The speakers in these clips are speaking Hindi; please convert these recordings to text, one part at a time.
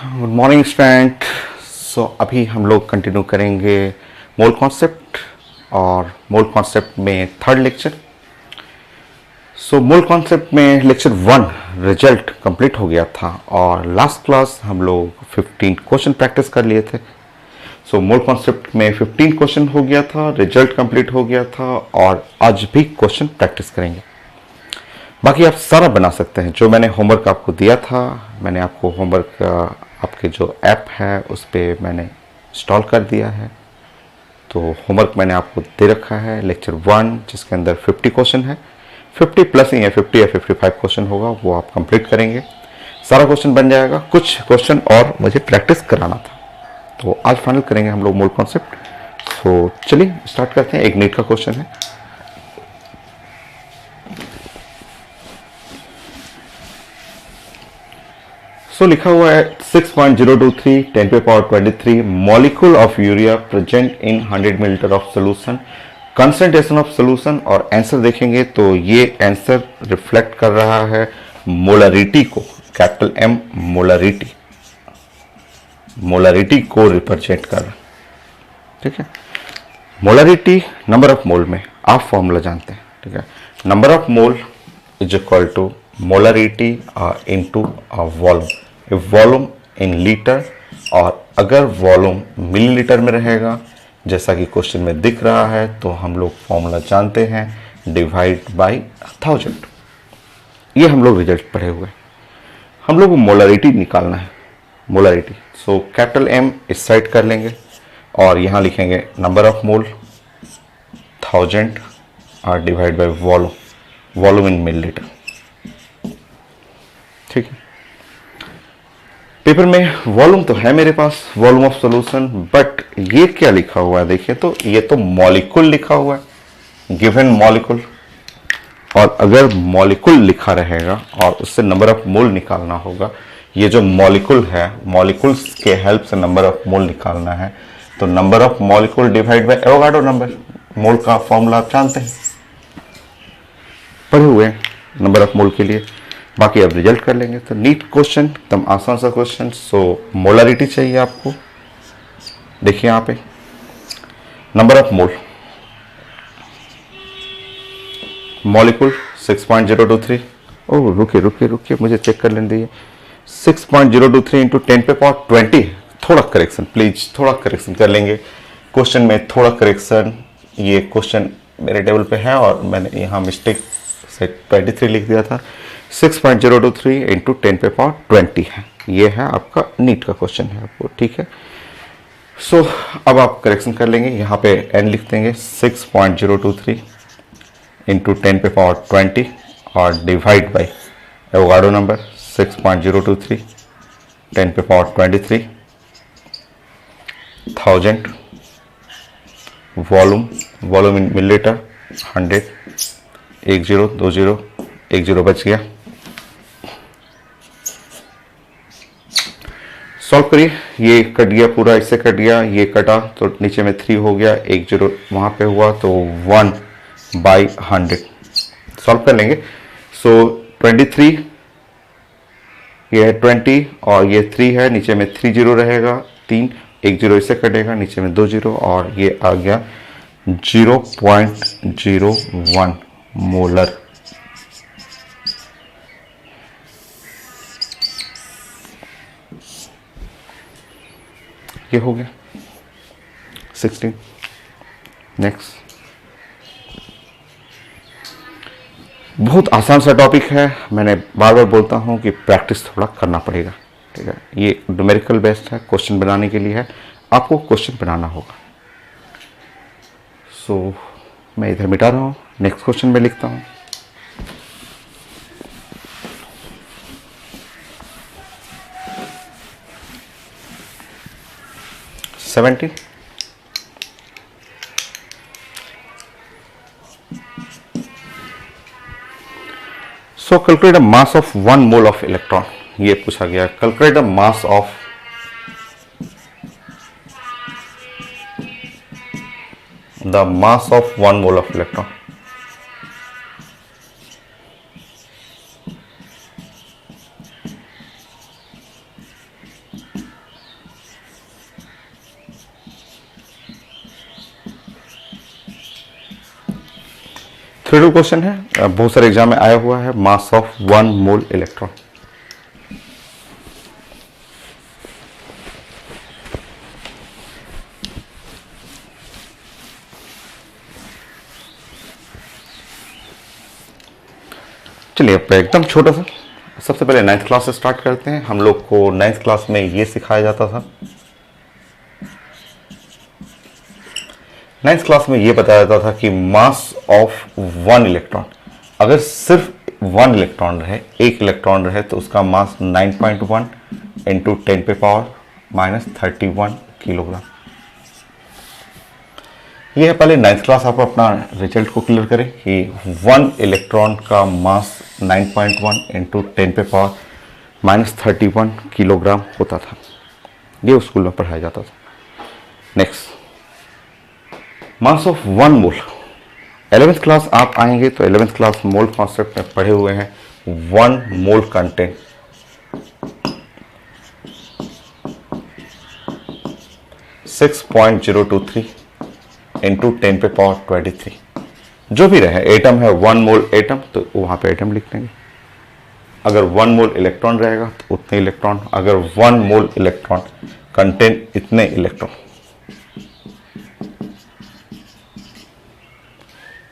Good morning student. अभी हम लोग कंटिन्यू करेंगे मोल कॉन्सेप्ट और मोल कॉन्सेप्ट में थर्ड लेक्चर। मोल कॉन्सेप्ट में लेक्चर 1 रिजल्ट कंप्लीट हो गया था और लास्ट क्लास हम लोग 15 क्वेश्चन प्रैक्टिस कर लिए थे। मोल कॉन्सेप्ट में 15 क्वेश्चन हो गया था, रिजल्ट कंप्लीट हो गया था और आज भी क्वेश्चन प्रैक्टिस करेंगे। बाकी आप सारा बना सकते हैं। जो मैंने होमवर्क आपको दिया था, मैंने आपको होमवर्क आपके जो ऐप है उस पर मैंने इंस्टॉल कर दिया है। तो होमवर्क मैंने आपको दे रखा है लेक्चर 1, जिसके अंदर 50 क्वेश्चन है। 50 प्लस ही है, 50 या 55 क्वेश्चन होगा, वो आप कंप्लीट करेंगे। सारा क्वेश्चन बन जाएगा। कुछ क्वेश्चन और मुझे प्रैक्टिस कराना था, तो आज फाइनल करेंगे हम लोग मोल कॉन्सेप्ट। चलिए स्टार्ट करते हैं। एक नीट का क्वेश्चन है। लिखा हुआ है 6.023 10 पे power 23 molecule of urea present in 100 millilitre of solution, concentration of solution. और आंसर देखेंगे तो ये आंसर रिफ्लेक्ट कर रहा है मोलरिटी को, कैपिटल एम मोलरिटी को रिप्रेजेंट कर रहा है। ठीक है, मोलरिटी नंबर ऑफ मोल में आप फॉर्मूला जानते हैं। ठीक है, number of mole is equal to molarity into volume, volume in litre. और अगर वॉल्यूम मिलीलीटर में रहेगा, जैसा कि क्वेश्चन में दिख रहा है, तो हम लोग फॉर्मूला जानते हैं, डिवाइड बाय 1000। ये हम लोग रिजल्ट पढ़े हुए। हम लोग को मोलरिटी निकालना है, मोलरिटी। कैपिटल एम इस साइड कर लेंगे और यहाँ लिखेंगे नंबर ऑफ मोल 1000 और divide by volume, volume in millilitre. ठीक है, पेपर में वॉल्यूम तो है मेरे पास, वॉल्यूम ऑफ सॉल्यूशन, बट ये क्या लिखा हुआ है देखिए तो, ये तो मॉलिक्यूल लिखा हुआ है, गिवन मॉलिक्यूल। और अगर मॉलिक्यूल लिखा रहेगा और उससे नंबर ऑफ मोल निकालना होगा, ये जो मॉलिक्यूल है, मॉलिक्यूल्स के हेल्प से नंबर ऑफ मोल निकालना है, तो number of molecule divide by Avogadro number. Mole का फॉर्मूला आप जानते हैं, पढ़े हुए हैं नंबर ऑफ मोल के लिए। बाकी अब रिजल्ट कर लेंगे। तो नीट क्वेश्चन, एकदम आसान सा क्वेश्चन। मोलरिटी चाहिए आपको। देखिए यहाँ पे नंबर ऑफ मोल, मॉलिक्यूल 6.023। ओह रुकिए मुझे चेक कर लेने दीजिए। 6.023 इंटू 10 पे पावर 20। थोड़ा करेक्शन प्लीज, थोड़ा करेक्शन कर लेंगे क्वेश्चन में, थोड़ा करेक्शन। ये क्वेश्चन मेरे टेबल पे है और मैंने यहाँ मिस्टेक से 23 लिख दिया था। 6.023 इंटू 10 पे पावर 20 है। ये है आपका नीट का क्वेश्चन है आपको। ठीक है, अब आप करेक्शन कर लेंगे। यहाँ पे n लिख देंगे 6.023 इंटू 10 पे पावर 20 और डिवाइड बाई एवोगाड्रो नंबर 6.023 10 पे पावर 23 1000 वॉल्यूम इन मिलीलीटर 100। 10 20 10 बच गया। सॉल्व करिए। ये कट गया पूरा, इससे कट गया, ये कटा तो नीचे में 3 हो गया, 10 वहां पे हुआ तो 1/100। सॉल्व कर लेंगे। 23, ये है 20 और ये 3 है, नीचे में 3 0 रहेगा, 3 1 0 इससे कटेगा, नीचे में 2 0 और ये आ गया 0.01 मोलर। ये हो गया 16। नेक्स्ट, बहुत आसान सा टॉपिक है। मैंने बार बार बोलता हूँ कि प्रैक्टिस थोड़ा करना पड़ेगा। ठीक है, ये न्यूमेरिकल बेस्ड है, क्वेश्चन बनाने के लिए है, आपको क्वेश्चन बनाना होगा। मैं इधर मिटा रहा हूँ, नेक्स्ट क्वेश्चन में लिखता हूँ। Calculate the mass of 1 mole of electron. ये पूछा गया, calculate the mass of one mole of electron. Theoretical question है, बहुत सारे एग्जाम में आया हुआ है, मास ऑफ 1 मोल इलेक्ट्रॉन। चलिए अब एकदम छोटा सा, सबसे पहले 9th क्लास से स्टार्ट करते हैं। हम लोग को 9th क्लास में ये सिखाया जाता था, 9th क्लास में ये बताया जाता था कि मास ऑफ 1 इलेक्ट्रॉन, अगर सिर्फ 1 इलेक्ट्रॉन रहे, एक इलेक्ट्रॉन रहे, तो उसका मास 9.1 इंटू 10 पे पावर माइनस 31 किलोग्राम। ये है पहले 9th क्लास। आप अपना रिजल्ट को क्लियर करें कि 1 इलेक्ट्रॉन का मास 9.1 इंटू 10 पे पावर माइनस 31 किलोग्राम होता था। ये स्कूल में पढ़ाया जाता था। Next, mass of 1 mole. 11th class आप आएंगे तो 11th क्लास मोल कॉन्सेप्ट में पढ़े हुए हैं। 1 मोल कंटेंट 6.023 इंटू 10 पे पावर 23। जो भी रहे, एटम है 1 मोल एटम, तो वहां पे एटम लिख देंगे। अगर 1 मोल इलेक्ट्रॉन रहेगा तो उतने इलेक्ट्रॉन, अगर 1 मोल इलेक्ट्रॉन कंटेन इतने इलेक्ट्रॉन।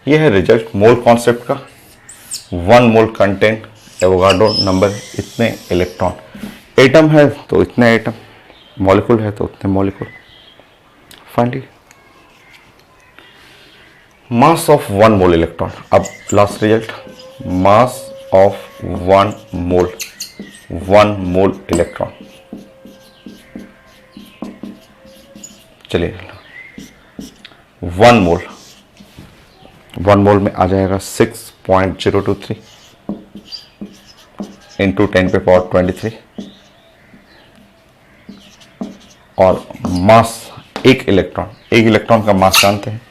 यह है रिजल्ट मोल कॉन्सेप्ट का। 1 मोल कंटेंट एवोगाड्रो नंबर इतने इलेक्ट्रॉन, एटम है तो इतने एटम, मॉलिक्यूल है तो उतने molecule. Finally mass of 1 mole electron. अब last result, mass of 1 mole electron. चलिए 1 मोल में आ जाएगा 6.023 इंटू 10 पे पावर 23 और मास एक इलेक्ट्रॉन का मास जानते हैं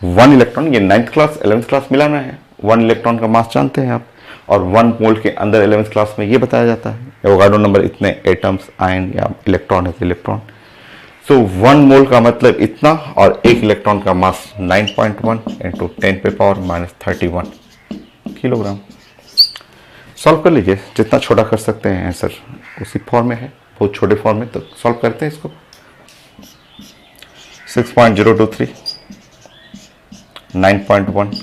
1 इलेक्ट्रॉन। ये 9th क्लास 11th क्लास मिलाना है। 1 इलेक्ट्रॉन का मास जानते हैं आप, और 1 मोल के अंदर 11th क्लास में ये बताया जाता है एवोगाड्रो नंबर इतने एटम्स, आयन या इलेक्ट्रॉन है तो इलेक्ट्रॉन। सो 1 मोल का मतलब इतना, और एक इलेक्ट्रॉन का मास 9.1 इंटू 10 पे पावर माइनस 31 किलोग्राम। सॉल्व कर लीजिए, जितना छोटा कर सकते हैं आंसर उसी फॉर्म में है, बहुत छोटे फॉर्म में, तो सॉल्व करते हैं इसको। 6.023 9.1,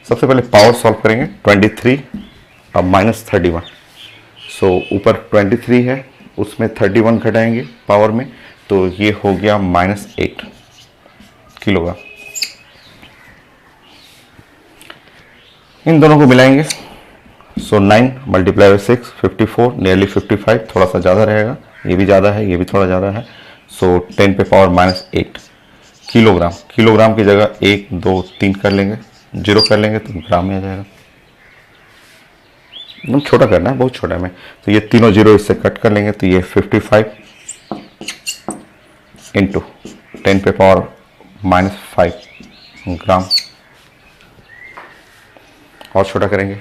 सबसे पहले पावर सॉल्व करेंगे। 23 अब माइनस 31, सो ऊपर 23 है, उसमें 31 घटाएंगे पावर में, तो ये हो गया -8 किलोग्राम। इन दोनों को मिलाएंगे, सो 9 मल्टीप्लाई बाई 6 54, नियरली 55, थोड़ा सा ज़्यादा रहेगा, ये भी ज़्यादा है, ये भी थोड़ा ज़्यादा है। सो 10 पे पावर -8 किलोग्राम। किलोग्राम की जगह 1 2 3 कर लेंगे, 0 कर लेंगे तो ग्राम में आ जाएगा। एकदम छोटा करना है, बहुत छोटा में, तो ये तीनों 0 इससे कट कर लेंगे, तो ये 55 इंटू 10 पे पावर -5 ग्राम। और छोटा करेंगे,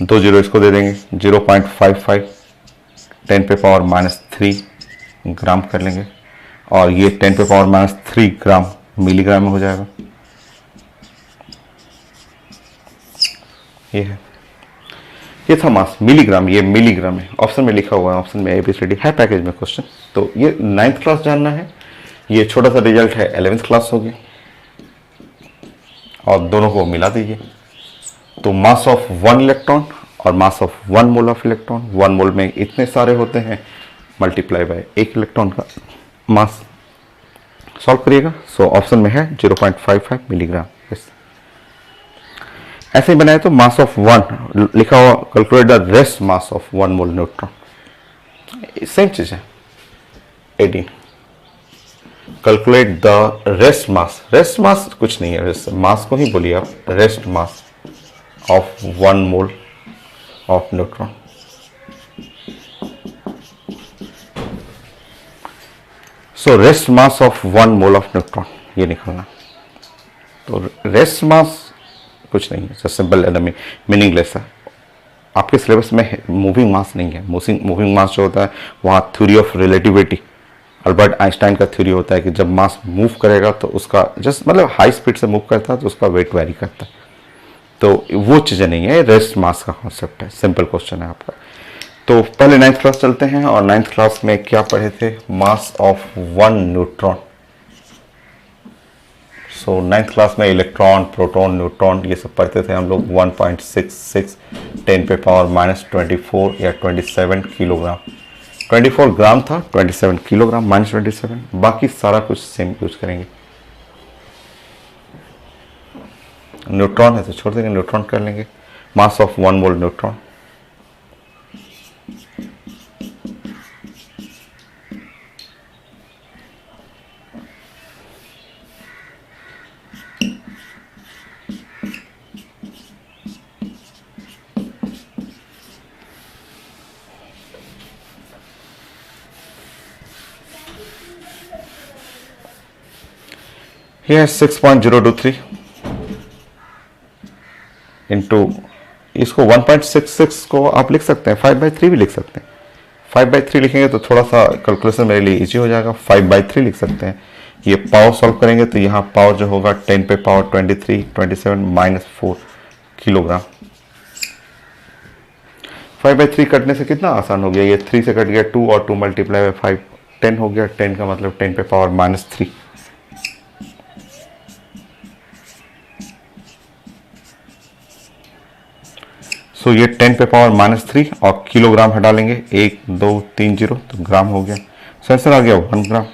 2 0 इसको दे देंगे, 0.55 10 पे पावर -3 ग्राम कर लेंगे, और ये 10 पे पावर -3 ग्राम मिलीग्राम में हो जाएगा। ये है, ये था मास मिलीग्राम, ये मिलीग्राम है, ऑप्शन में लिखा हुआ है, ऑप्शन में ABCD है पैकेज में क्वेश्चन। तो ये 9th क्लास जानना है। ये छोटा सा रिजल्ट है 11th क्लास होगी, और दोनों को मिला दीजिए, तो मास ऑफ 1 इलेक्ट्रॉन और मास ऑफ 1 मोल ऑफ इलेक्ट्रॉन। 1 मोल में इतने सारे होते हैं, मल्टीप्लाई बाय 1 इलेक्ट्रॉन का मास। सॉल्व करिएगा, सो ऑप्शन में है 0.55 मिलीग्राम। ऐसे ही बनाए तो मास ऑफ 1 लिखा हुआ, calculate the rest mass of 1 mole neutron, same चीज है। 18 calculate the rest mass. Rest mass कुछ नहीं है, रेस्ट मास को ही बोलिए आप, rest mass of 1 mole of neutron. So rest mass of 1 mole of neutron ये निकालना। तो रेस्ट मास कुछ नहीं है, सिंपल एनमी, मीनिंगलेस है। आपके सिलेबस में मूविंग मास नहीं है। मूविंग मास जो होता है वहाँ theory of relativity Albert Einstein का थ्योरी होता है कि जब मास मूव करेगा तो उसका जस्ट मतलब हाई स्पीड से मूव करता है तो उसका वेट वेरी करता है। तो वो चीज़ें नहीं है, रेस्ट मास का कॉन्सेप्ट है। सिंपल क्वेश्चन है आपका। तो पहले 9th क्लास चलते हैं, और 9th क्लास में क्या पढ़े थे? Mass of one neutron. So 9th class में इलेक्ट्रॉन, प्रोटॉन, न्यूट्रॉन ये सब पढ़ते थे हम लोग। 1.66 10 पे पावर -24 या 27 किलोग्राम। 24 ग्राम था, 27 किलोग्राम -27। बाकी सारा कुछ सेम यूज करेंगे। न्यूट्रॉन है तो छोड़ देंगे, न्यूट्रॉन कर लेंगे। मास ऑफ 1 मोल न्यूट्रॉन। ये 6.023 इंटू, इसको 1.66 को आप लिख सकते हैं 5/3 भी लिख सकते हैं। 5/3 लिखेंगे तो थोड़ा सा कैलकुलेशन मेरे लिए इजी हो जाएगा। 5/3 लिख सकते हैं। ये पावर सॉल्व करेंगे तो यहाँ पावर जो होगा 10 पे पावर 23 27 -4 किलोग्राम। 5/3 कटने से कितना आसान हो गया, ये 3 से कट गया 2 और 2 मल्टीप्लाई बाय 5 10 हो गया। 10 का मतलब 10 पे पावर -3। सो ये 10 पे पावर -3 और किलोग्राम हटा लेंगे, 1 2 3 0 तो ग्राम हो गया। सो आंसर आ गया 1 ग्राम,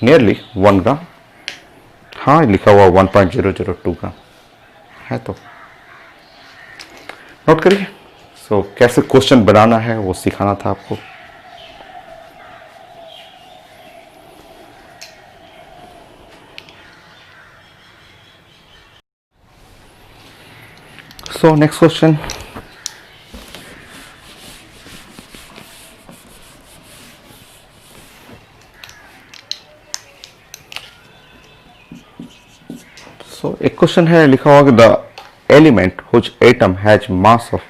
नियरली 1 ग्राम। हाँ लिखा हुआ 1.002 ग्राम है, तो नोट करिए। सो कैसे क्वेश्चन बनाना है वो सिखाना था आपको। So next question. So एक क्वेश्चन है, लिखा हुआ कि the element which atom has mass of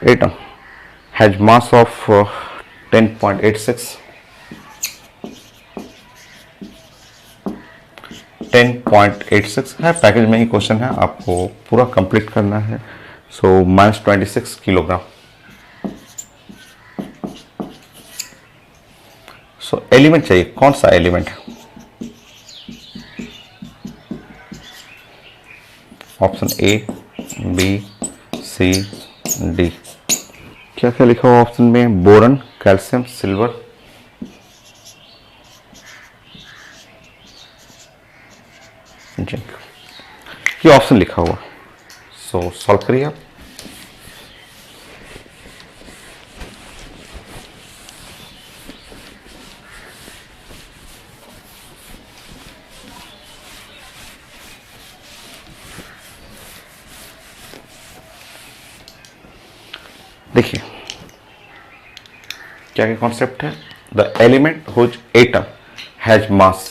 atom has mass of 10.86 10.86 है। पैकेज में ही क्वेश्चन है, आपको पूरा कंप्लीट करना है। सो -26 किलोग्राम। सो एलिमेंट चाहिए, कौन सा एलिमेंट है? Option A, B, C, D. क्या क्या लिखा हुआ ऑप्शन में? Boron, calcium, silver, zinc. ये ऑप्शन लिखा हुआ। सो सॉल्व करिए आप। देखिए क्या क्या कॉन्सेप्ट है। The element which atom has mass.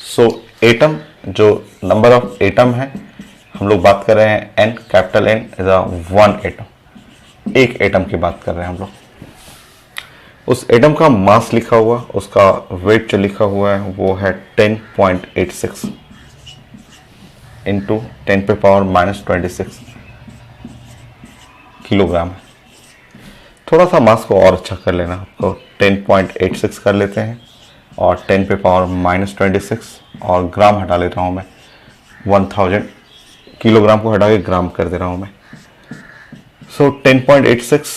So atom जो नंबर ऑफ एटम है, हम लोग बात कर रहे हैं N, capital N is a 1 atom. एक एटम की बात कर रहे हैं हम लोग। उस एटम का मास लिखा हुआ, उसका वेट जो लिखा हुआ है वो है 10.86 इंटू 10 पे पावर -26 किलोग्राम। थोड़ा सा मास को और अच्छा कर लेना, आपको 10.86 कर लेते हैं और 10 पे पावर -26 और ग्राम हटा ले रहा हूँ मैं। 1000 किलोग्राम को हटा के ग्राम कर दे रहा हूँ मैं। सो 10.86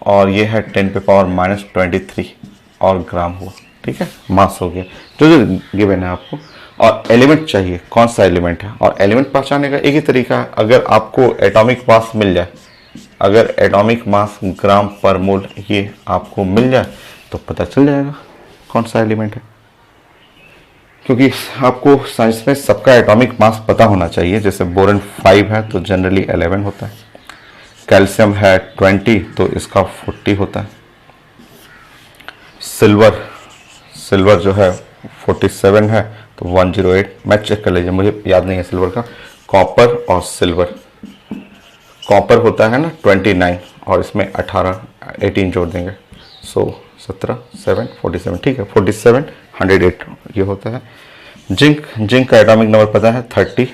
और ये है 10 पे पावर -23 और ग्राम हुआ। ठीक है, मास हो गया जो जो गिवन है आपको। और एलिमेंट चाहिए, कौन सा एलिमेंट है। और एलिमेंट पहचानने का एक ही तरीका है, अगर आपको एटॉमिक मास मिल जाए, अगर एटॉमिक मास ग्राम पर मोल ये आपको मिल जाए तो पता चल जाएगा कौन सा एलिमेंट है। क्योंकि आपको साइंस में सबका एटॉमिक मास पता होना चाहिए। जैसे बोरन 5 है तो जनरली 11 होता है, कैल्शियम है 20 तो इसका 40 होता है। सिल्वर जो है 47 है तो 108, मैं चेक कर लीजिए, मुझे याद नहीं है सिल्वर का। कॉपर और सिल्वर, कॉपर होता है ना 29 और इसमें 18 जोड़ देंगे, सो 17 7 47, ठीक है 47 108 ये होता है। जिंक का एटॉमिक नंबर पता है 30,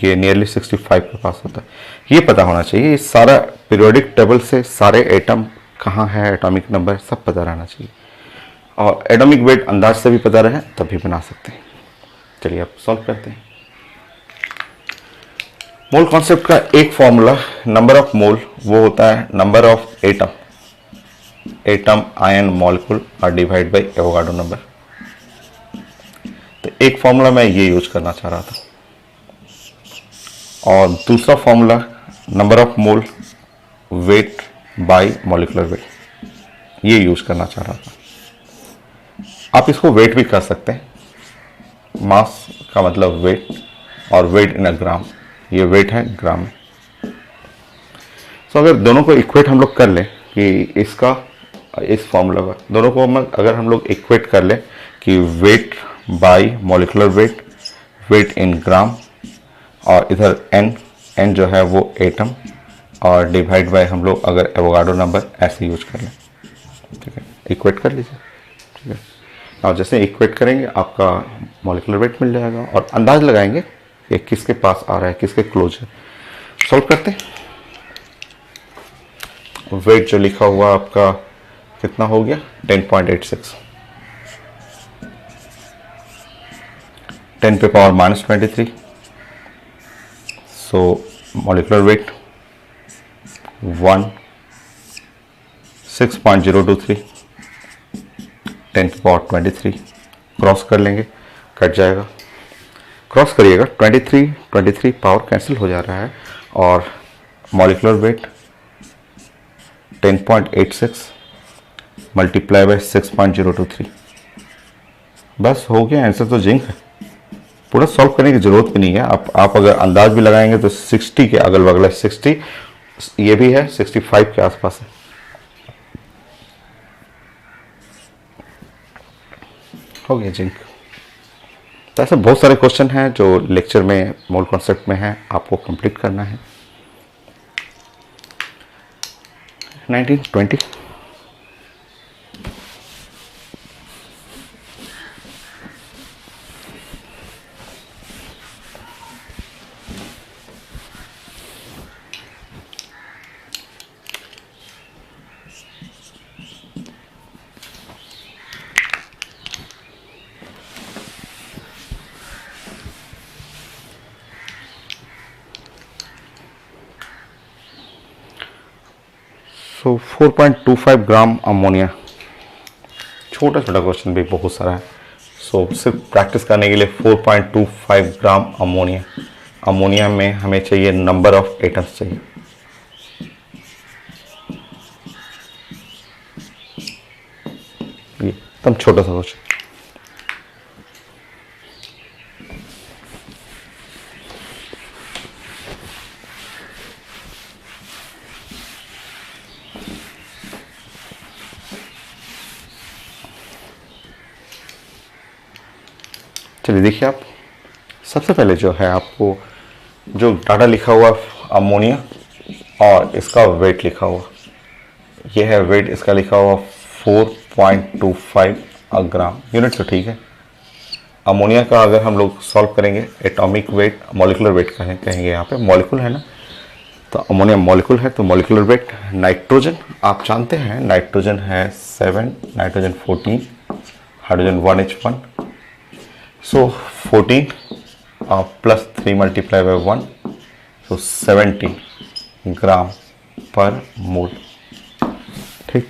ये नियरली 65 के पास होता है, ये पता होना चाहिए। ये सारा पीरियोडिक टेबल से सारे एटम कहाँ है, एटॉमिक नंबर सब पता रहना चाहिए, और एटॉमिक वेट अंदाज से भी पता रहे तभी बना सकते हैं। चलिए अब सॉल्व करते हैं। मोल कॉन्सेप्ट का एक फॉर्मूला नंबर ऑफ मोल, वो होता है number of atom ion molecule are divide by Avogadro number. तो एक फॉर्मूला मैं ये यूज करना चाह रहा था, और दूसरा formula number of mole wait by molecular wait, ये यूज करना चाह रहा था। आप इसको वेट भी कर सकते हैं, मास का मतलब वेट, और वेट इन अ ग्राम, ये वेट है ग्राम में। तो अगर दोनों को इक्वेट हम लोग कर लें कि इसका इस फॉर्मूला का, दोनों को अगर हम लोग इक्वेट कर लें कि वेट बाय मॉलिक्यूलर वेट इन ग्राम, और इधर एन जो है वो एटम, और डिवाइड बाय हम लोग अगर एवोगाड्रो नंबर ऐसे यूज कर लें, ठीक है, इक्वेट कर लीजिए, ठीक है। और जैसे इक्वेट करेंगे आपका मॉलिक्यूलर वेट मिल जाएगा, और अंदाज लगाएंगे कि किसके पास आ रहा है, किसके क्लोज है। सॉल्व करते हैं। वेट जो लिखा हुआ आपका कितना हो गया 10.86, 10 पे पावर -23, सो मॉलिक्यूलर वेट 6.023, 10 पे पावर 23, क्रॉस कर लेंगे, कट जाएगा, क्रॉस करिएगा, 23 पावर कैंसिल हो जा रहा है, और मॉलिक्यूलर वेट 10.86 मल्टीप्लाई बाय 6.023, बस हो गया आंसर। तो जिंक है, पूरा सॉल्व करने की जरूरत भी नहीं है। आप अगर अंदाज भी लगाएंगे तो 60 के अगल बगल है, 60 ये भी है, 65 के आसपास है। हो गया जिंक। तो ऐसे बहुत सारे क्वेश्चन हैं जो लेक्चर में मोल कॉन्सेप्ट में है, आपको कंप्लीट करना है। 1920 तो 4.25 ग्राम अमोनिया, छोटा छोटा क्वेश्चन भी बहुत सारा है। सो सिर्फ प्रैक्टिस करने के लिए 4.25 ग्राम अमोनिया में हमें चाहिए नंबर ऑफ एटम्स चाहिए। ये एकदम छोटा सा क्वेश्चन। चलिए देखिए, आप सबसे पहले जो है आपको जो डाटा लिखा हुआ अमोनिया और इसका वेट लिखा हुआ, ये है वेट, इसका लिखा हुआ 4.25 ग्राम यूनिट, तो ठीक है। अमोनिया का अगर हम लोग सॉल्व करेंगे, एटॉमिक वेट मॉलिक्यूलर वेट कहेंगे, यहाँ पे मॉलिक्यूल है ना, तो अमोनिया मॉलिक्यूल है तो मॉलिक्यूलर वेट। नाइट्रोजन आप जानते हैं, नाइट्रोजन है 7, nitrogen 14, hydrogen 1H1, so 14 plus 3 multiply by 1, सो 70 ग्राम पर मोल। ठीक,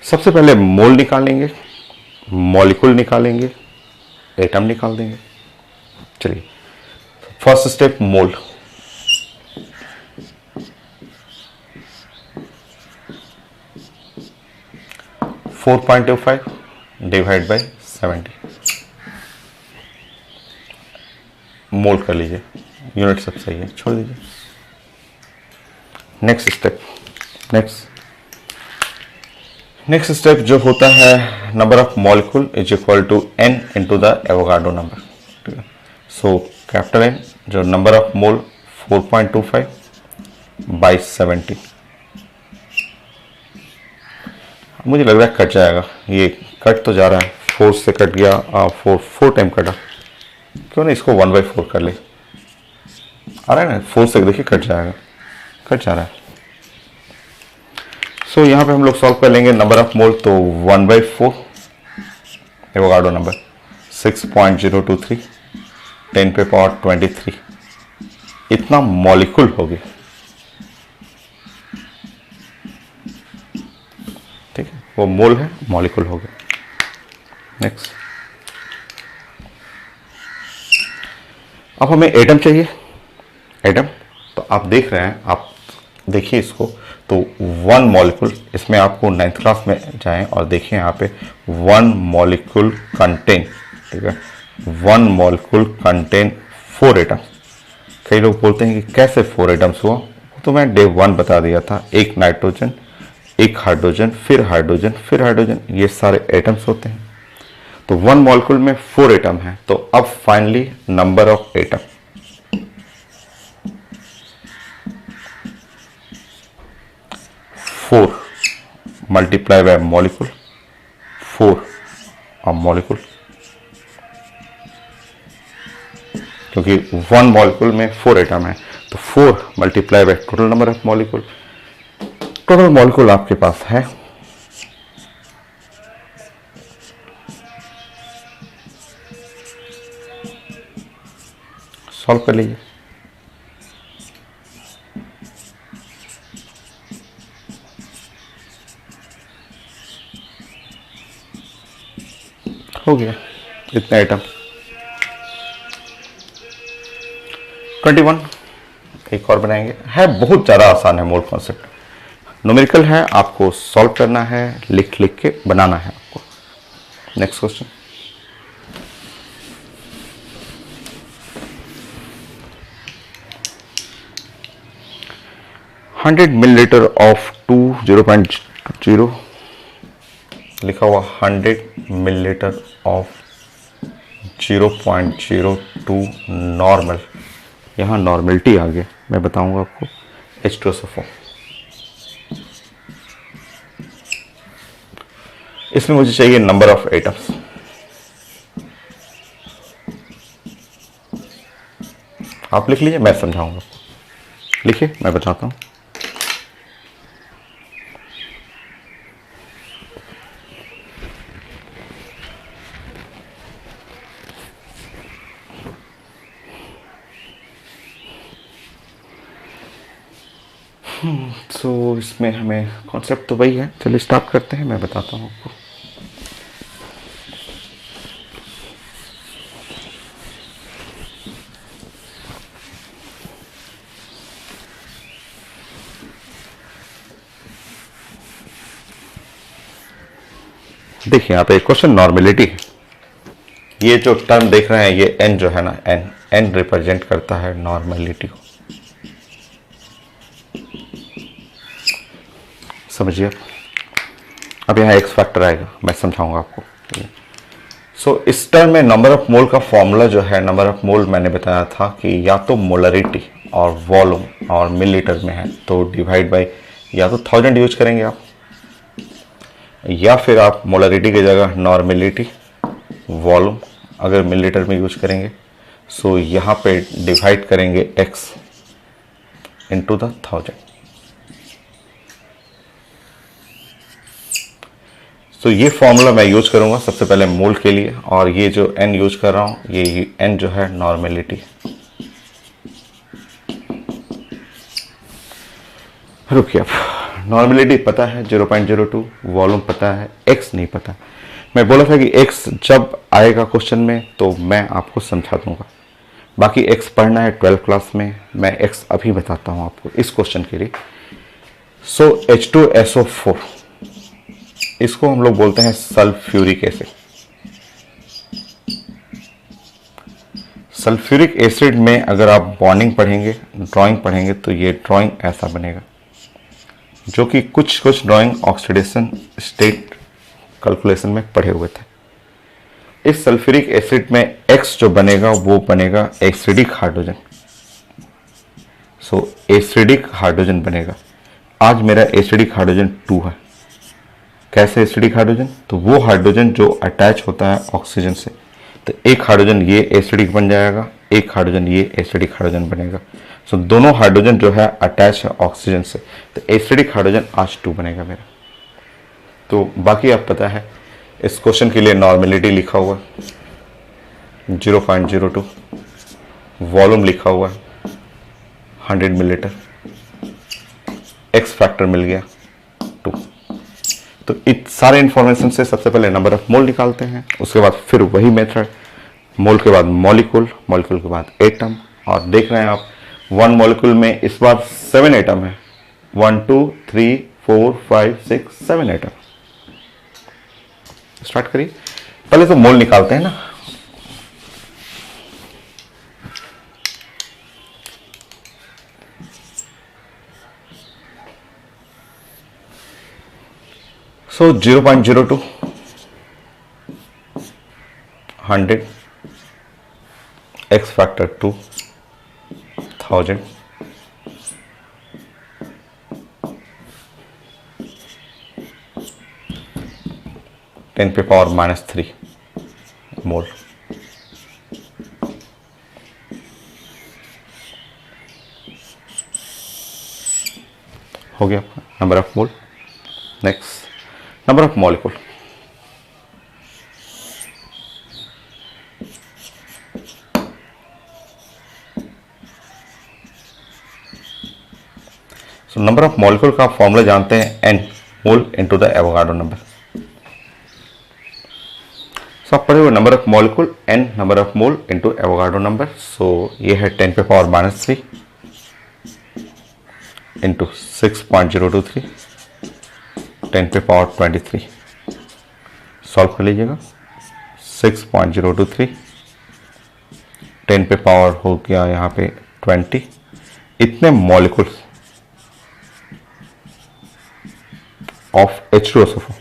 सबसे पहले मोल निकालेंगे, मॉलिक्यूल निकालेंगे, एटम निकाल देंगे। चलिए first step mole. Four 4.25 divide by 70, मोल कर लीजिए, यूनिट सब सही है, छोड़ दीजिए। नेक्स्ट स्टेप जो होता है, number of molecule is equal to n into the Avogadro number. ठीक है, सो कैपिटल N जो नंबर ऑफ मोल 4.25 बाई 70। मुझे लग रहा है कट जाएगा, ये कट तो जा रहा है, 4 से कट गया, 4 टाइम कटा, क्यों नहीं इसको 1/4 कर ले, आ रहा है ना, 4 से देखिए कट जाएगा, कट जा रहा है। सो यहाँ पे हम लोग सॉल्व कर लेंगे नंबर ऑफ मोल, तो 1/4 एवोगाड्रो नंबर 6.023 10 पे पावर 23 इतना मॉलिक्यूल हो गया। ठीक है, वो मोल है, मॉलिक्यूल हो गया। नेक्स्ट, अब हमें एटम चाहिए। एटम तो आप देख रहे हैं, आप देखिए इसको, तो 1 मॉलिक्यूल, इसमें आपको 9th क्लास में जाएं और देखिए यहाँ पे 1 मॉलिक्यूल कंटेन, ठीक है, 1 मॉलिक्यूल कंटेन 4 एटम। कई लोग बोलते हैं कि कैसे 4 एटम्स हुआ, तो मैं डे 1 बता दिया था, एक नाइट्रोजन, एक हाइड्रोजन, फिर हाइड्रोजन, फिर हाइड्रोजन, ये सारे एटम्स होते हैं। तो 1 मॉलिक्यूल में 4 एटम है। तो अब finally number of atom, four multiply by molecule, 4 और मॉलिक्यूल, क्योंकि 1 मॉलिक्यूल में 4 एटम है, तो 4 multiply by total number of molecule. Total molecule आपके पास है सॉल्व कर लीजिए। हो गया इतने आइटम। 21 एक और बनाएंगे, है बहुत ज़्यादा आसान है मोल कॉन्सेप्ट, न्यूमेरिकल है, आपको सॉल्व करना है, लिख लिख के बनाना है आपको। Next question, hundred millilitre of 0.0 लिखा हुआ, 100 मिलीलीटर ऑफ 0.02 नॉर्मल, यहाँ नॉर्मलिटी आ गया, मैं बताऊंगा आपको। H2SO4, इसमें मुझे चाहिए नंबर ऑफ एटम्स। आप लिख लीजिए, मैं समझाऊंगा। लिखिए, मैं बताता हूं। सो इसमें हमें कॉन्सेप्ट तो वही है, चलिए स्टार्ट करते हैं, मैं बताता हूँ आपको। देखिए यहाँ पे क्वेश्चन नॉर्मेलिटी, ये जो टर्म देख रहे हैं, ये n जो है ना, n रिप्रेजेंट करता है नॉर्मेलिटी को, समझिए। अब यहाँ एक्स फैक्टर आएगा, मैं समझाऊंगा आपको। सो इस टर्म में नंबर ऑफ मोल का फॉर्मूला जो है, नंबर ऑफ मोल मैंने बताया था कि या तो मोलरिटी और वॉल्यूम और मिलीलीटर में है, तो डिवाइड बाय या तो 1000 यूज करेंगे आप, या फिर आप मोलरिटी की जगह नॉर्मेलिटी, वॉल्यूम अगर मिलीलीटर में यूज करेंगे, सो यहाँ पे डिवाइड करेंगे x इंटू द 1000। तो ये फॉर्मूला मैं यूज करूंगा सबसे पहले मोल के लिए, और ये जो n यूज कर रहा हूं, ये n जो है नॉर्मेलिटी। रुकिए, अब नॉर्मेलिटी पता है 0.02, वॉल्यूम पता है, x नहीं पता। मैं बोला था कि x जब आएगा क्वेश्चन में तो मैं आपको समझा दूंगा, बाकी x पढ़ना है 12 क्लास में, मैं x अभी बताता हूं आपको इस क्वेश्चन के लिए। सो H2SO4, इसको हम लोग बोलते हैं सल्फ्यूरिक एसिड। सल्फ्यूरिक एसिड में अगर आप बॉन्डिंग पढ़ेंगे, ड्राइंग पढ़ेंगे, तो ये ड्राइंग ऐसा बनेगा, जो कि कुछ कुछ ड्राइंग ऑक्सीडेशन स्टेट कैलकुलेशन में पढ़े हुए थे। इस सल्फ्यूरिक एसिड में X जो बनेगा वो बनेगा acidic hydrogen. So acidic hydrogen बनेगा। आज मेरा एसिडिक हाइड्रोजन 2 है। कैसे एसिडिक हाइड्रोजन? तो वो हाइड्रोजन जो अटैच होता है ऑक्सीजन से, तो एक हाइड्रोजन ये एसिडिक बन जाएगा, एक हाइड्रोजन ये एसिडिक हाइड्रोजन बनेगा। सो दोनों हाइड्रोजन जो है अटैच है ऑक्सीजन से, तो एसिडिक हाइड्रोजन आज 2 बनेगा मेरा। तो बाकी आप पता है इस क्वेश्चन के लिए नॉर्मेलिटी लिखा हुआ 0.02, वॉल्यूम लिखा हुआ 100 मिलीलीटर, एक्स फैक्टर मिल गया 2। तो इस सारे इंफॉर्मेशन से सबसे पहले नंबर ऑफ मोल निकालते हैं, उसके बाद फिर वही मेथड, मोल के बाद मॉलिक्यूल, मॉलिक्यूल के बाद एटम। और देख रहे हैं आप 1 मॉलिक्यूल में इस बार 7 एटम है। 1 2 3 4 5 6 7 एटम। स्टार्ट करिए। पहले तो मोल निकालते हैं ना। So 0.02, 100, x factor 2, 1000, 10⁻³ mole. हो गया number of mole. Next number of molecule. So number of molecule का फॉर्मूला जानते हैं, n mole into the Avogadro number. So आप पढ़े हुए number of molecule n number of mole into Avogadro number. So ये है 10⁻³ इंटू 6.023 10⁻23। सॉल्व कर लीजिएगा। 6.023 10 पे पावर हो गया यहाँ पे 20। इतने मॉलिक्यूल्स ऑफ H2SO4,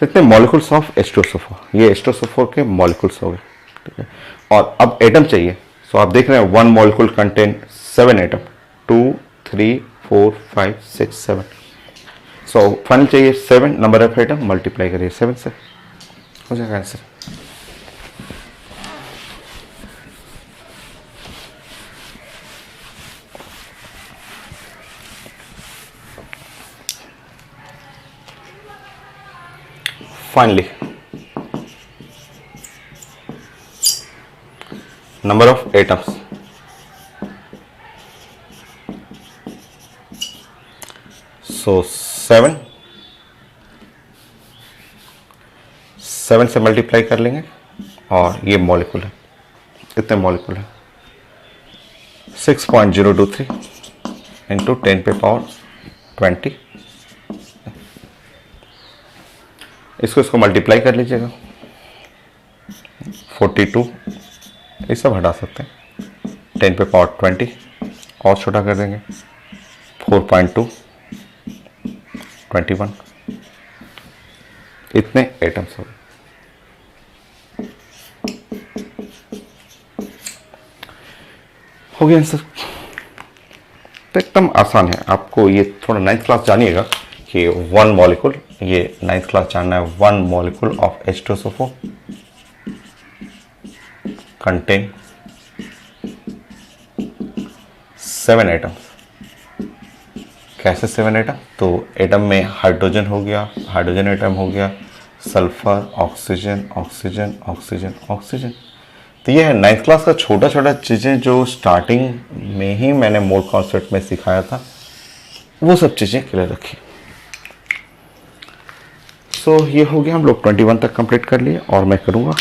इतने मॉलिक्यूल्स ऑफ H2SO4, ये H2SO4 के मॉलिक्यूल्स हो गए। ठीक है, और अब एटम चाहिए। सो आप देख रहे हैं 1 molecule contain 7 atom, 2 3 4 5 6 7। So final चाहिए 7 नंबर ऑफ एटम, मल्टीप्लाई करिए 7 से, हो जाएगा answer. Finally number of atoms, so 7 से मल्टीप्लाई कर लेंगे और ये मॉलिक्यूल है, कितने मॉलिक्यूल है 6.023 इंटू 10⁻20। इसको मल्टीप्लाई कर लीजिएगा 42, ये सब हटा सकते हैं, 10⁻20 और छोटा कर देंगे 4.2 21। इतने एटम्स हो गए। हो गया आंसर। तो एकदम आसान है, आपको ये थोड़ा 9th क्लास जानिएगा कि 1 मॉलिक्यूल, ये 9th क्लास जानना है। 1 molecule of H2SO4 contain 7 atoms. कैसे 7 एटम? तो एटम में हाइड्रोजन हो गया, हाइड्रोजन एटम हो गया, sulphur, oxygen, oxygen, oxygen, oxygen. तो ये है 9th क्लास का छोटा छोटा चीज़ें जो स्टार्टिंग में ही मैंने मोल कॉन्सेप्ट में सिखाया था, वो सब चीज़ें क्लियर रखी। सो ये हो गया, हम लोग 21 तक कंप्लीट कर लिए और मैं करूँगा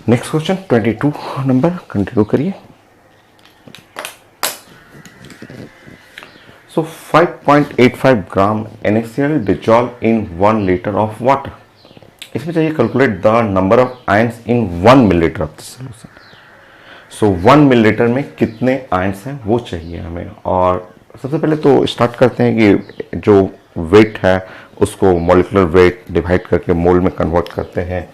नेक्स्ट क्वेश्चन 22 नंबर, कंटिन्यू करिए। So 5.85 gram NaCl dissolve in 1 liter of water. इसमें चाहिए calculate the number of ions in 1 millilitre of the solution. So 1 millilitre में कितने आयंस हैं वो चाहिए हमें. और सबसे पहले तो स्टार्ट करते हैं कि जो वेट है उसको मॉलिक्यूलर वेट डिवाइड करके मोल में कन्वर्ट करते हैं.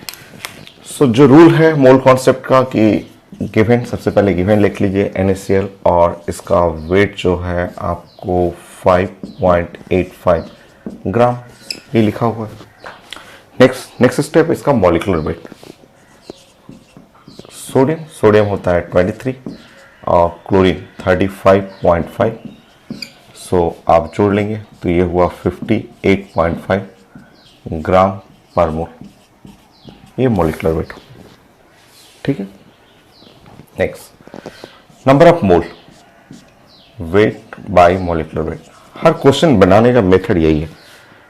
सो जो रूल है मोल कॉन्सेप्ट का कि गिवन, सबसे पहले गिवन लिख लीजिए NaCl और इसका वेट जो है आपको 5.85 ग्राम, ये लिखा हुआ है. नेक्स्ट स्टेप इसका मॉलिक्यूलर वेट. सोडियम होता है 23 और क्लोरीन 35.5. सो आप जोड़ लेंगे तो ये हुआ 58.5 ग्राम पर मोल. ये मॉलिक्यूलर वेट. ठीक है. Next number of mole, wait by molecular wait. Her question बनाने का मेथड यही है.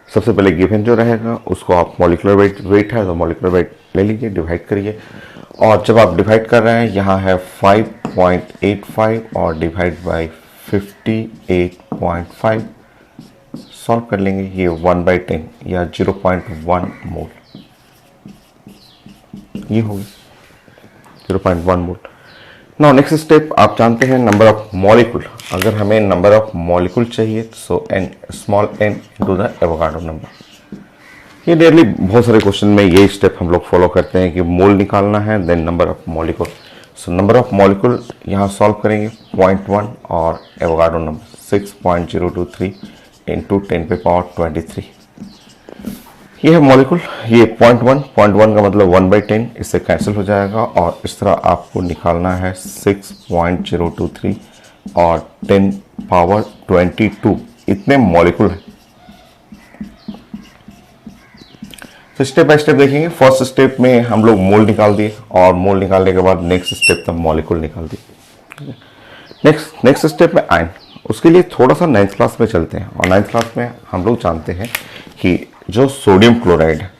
सबसे पहले गिवन जो रहेगा उसको आप मॉलिक्यूलर वेट है तो मॉलिक्यूलर वेट ले लीजिए, डिवाइड करिए. और जब आप डिवाइड कर रहे हैं यहाँ है 5.85 और डिवाइड बाय 58.5 सॉल्व कर लेंगे. ये 1/10 या 0.1 मोल ये होगी 0.1 मोल. नाउ नेक्स्ट स्टेप आप जानते हैं नंबर ऑफ मॉलिक्यूल. अगर हमें नंबर ऑफ मॉलिक्यूल चाहिए so n small n to the Avogadro number. ये डेली बहुत सारे क्वेश्चन में यही स्टेप हम लोग फॉलो करते हैं कि मोल निकालना है then number of molecule. So number of molecule यहाँ सॉल्व करेंगे 0.1 और एवोगाड्रो नंबर 6.023 इंटू 10⁻23. ये है मॉलिक्यूल. ये 0.1 का मतलब 1/10 इससे कैंसिल हो जाएगा और इस तरह आपको निकालना है 6.023 और 10⁻22 इतने मॉलिक्यूल हैं. तो स्टेप बाय स्टेप देखेंगे. फर्स्ट स्टेप में हम लोग मोल निकाल दिए और मोल निकालने के बाद नेक्स्ट स्टेप तक मॉलिक्यूल निकाल दिए. नेक्स्ट स्टेप में आयन. उसके लिए थोड़ा सा 9th क्लास में चलते हैं. और 9th क्लास में हम लोग जानते हैं कि जो सोडियम क्लोराइड है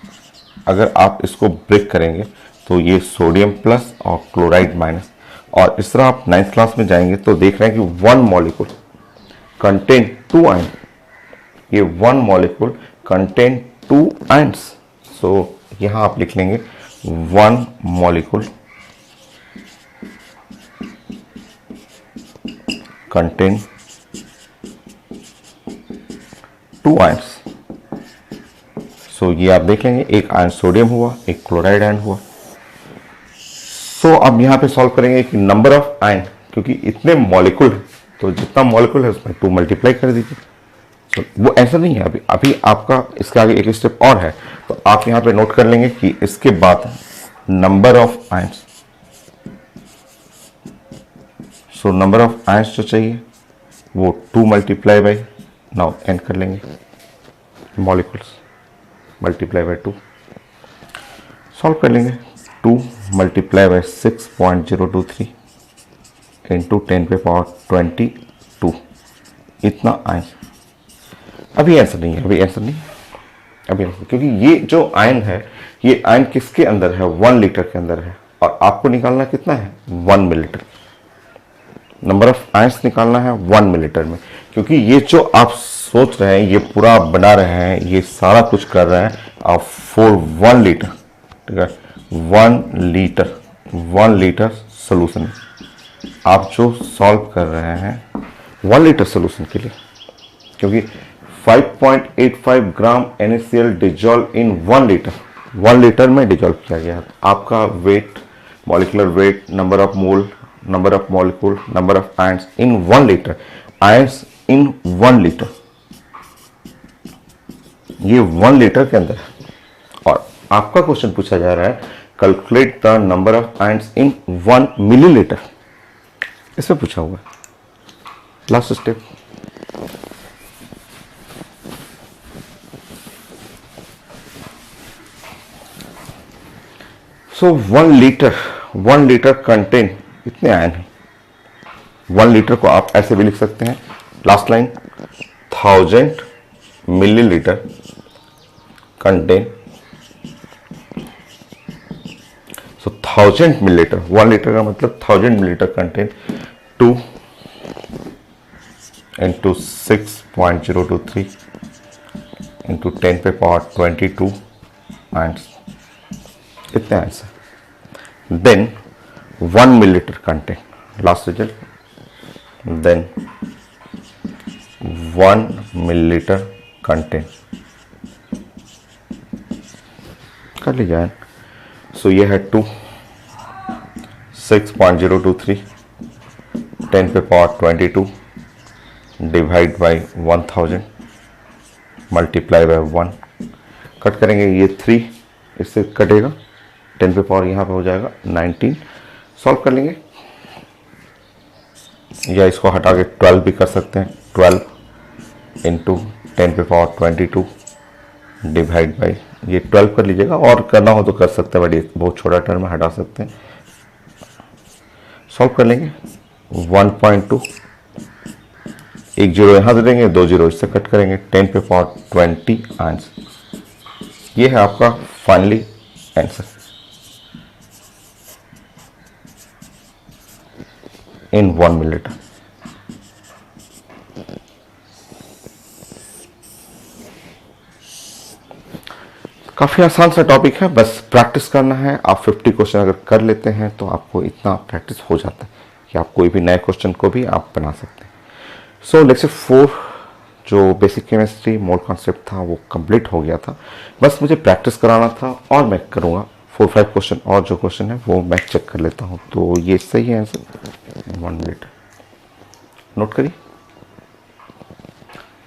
अगर आप इसको ब्रेक करेंगे तो ये सोडियम प्लस और क्लोराइड माइनस. और इस तरह आप 9th क्लास में जाएंगे तो देख रहे हैं कि 1 मॉलिक्यूल कंटेन 2 आयन. ये 1 मॉलिक्यूल कंटेन 2 आयन्स. सो यहां आप लिख लेंगे 1 मॉलिक्यूल कंटेन 2 आयन्स. सो ये आप देख लेंगे एक आयन सोडियम हुआ, एक क्लोराइड आयन हुआ. सो अब यहाँ पे सॉल्व करेंगे कि नंबर ऑफ आयन, क्योंकि इतने मॉलिक्यूल तो जितना मॉलिक्यूल है उसमें 2 मल्टीप्लाई कर दीजिए. तो वो ऐसा नहीं है. अभी आपका इसके आगे एक स्टेप और है. तो आप यहाँ पे नोट कर लेंगे कि इसके बाद number of ions. So number of ions जो चाहिए वो 2 मल्टीप्लाई बाई नाउ एन कर लेंगे मॉलिक्यूल्स मल्टीप्लाई बाई 2 सॉल्व कर लेंगे. 2 मल्टीप्लाई बाई 6.023 इंटू 10⁻22 इतना आयन. अभी आंसर नहीं है. क्योंकि ये जो आयन है ये आयन किसके अंदर है 1 लीटर के अंदर है और आपको निकालना कितना है 1 मिलीलीटर. नंबर ऑफ आयंस निकालना है 1 मिलीलीटर में. क्योंकि ये जो आप सोच रहे हैं ये पूरा बना रहे हैं ये सारा कुछ कर रहे हैं आप फॉर 1 लीटर. ठीक है. 1 लीटर सोल्यूशन आप जो सॉल्व कर रहे हैं 1 लीटर सोल्यूशन के लिए. क्योंकि 5.85 gram NaCl dissolve in 1 litre 1 litre में डिजॉल्व किया गया है. आपका weight, molecular weight, number of mole, number of molecule, number of ions in 1 litre, ions in 1 litre, ये 1 लीटर के अंदर है. और आपका क्वेश्चन पूछा जा रहा है calculate the number of ions in 1 millilitre. इसमें पूछा हुआ है. Last step. So 1 litre contain इतने आयन हैं. 1 लीटर को आप ऐसे भी लिख सकते हैं. Last line 1000 millilitre contain. So 1000 millilitre 1 litre का मतलब 1000 मिलीलीटर कंटेन 2 इंटू 6.023 इंटू 10 पे पावर 22 एंड इतने answer. Then 1 millilitre content last result. Then 1 millilitre content कर लीजिए। सो ये है 2 6.023 10 पे power 22 divide by 1000 multiply by 1 cut करेंगे, ये 3 इससे कटेगा, 10 पे पावर यहाँ पे हो जाएगा 19। सॉल्व कर लेंगे या इसको हटा के 12 भी कर सकते हैं। 12 इंटू 10 पे पावर 22 डिवाइड बाई ये 12 कर लीजिएगा, और करना हो तो कर सकते हैं, बट ये बहुत छोटा टर्म है, हटा सकते हैं। सॉल्व कर लेंगे 1.2 एक जीरो यहाँ से देंगे, 2 जीरो इससे कट करेंगे, 10 पे पावर 20 आंसर। ये है आपका फाइनली आंसर इन 1 मिलीलीटर। काफ़ी आसान सा टॉपिक है, बस प्रैक्टिस करना है। आप 50 क्वेश्चन अगर कर लेते हैं तो आपको इतना प्रैक्टिस हो जाता है कि आप कोई भी नए क्वेश्चन को भी आप बना सकते हैं। सो लेक्चर 4 जो बेसिक केमिस्ट्री मोल कॉन्सेप्ट था वो कंप्लीट हो गया था, बस मुझे प्रैक्टिस कराना था और मैं करूँगा 4-5 क्वेश्चन और जो क्वेश्चन है वो मैं चेक कर लेता हूँ। तो ये सही है आंसर 1 मिनट नोट करिए।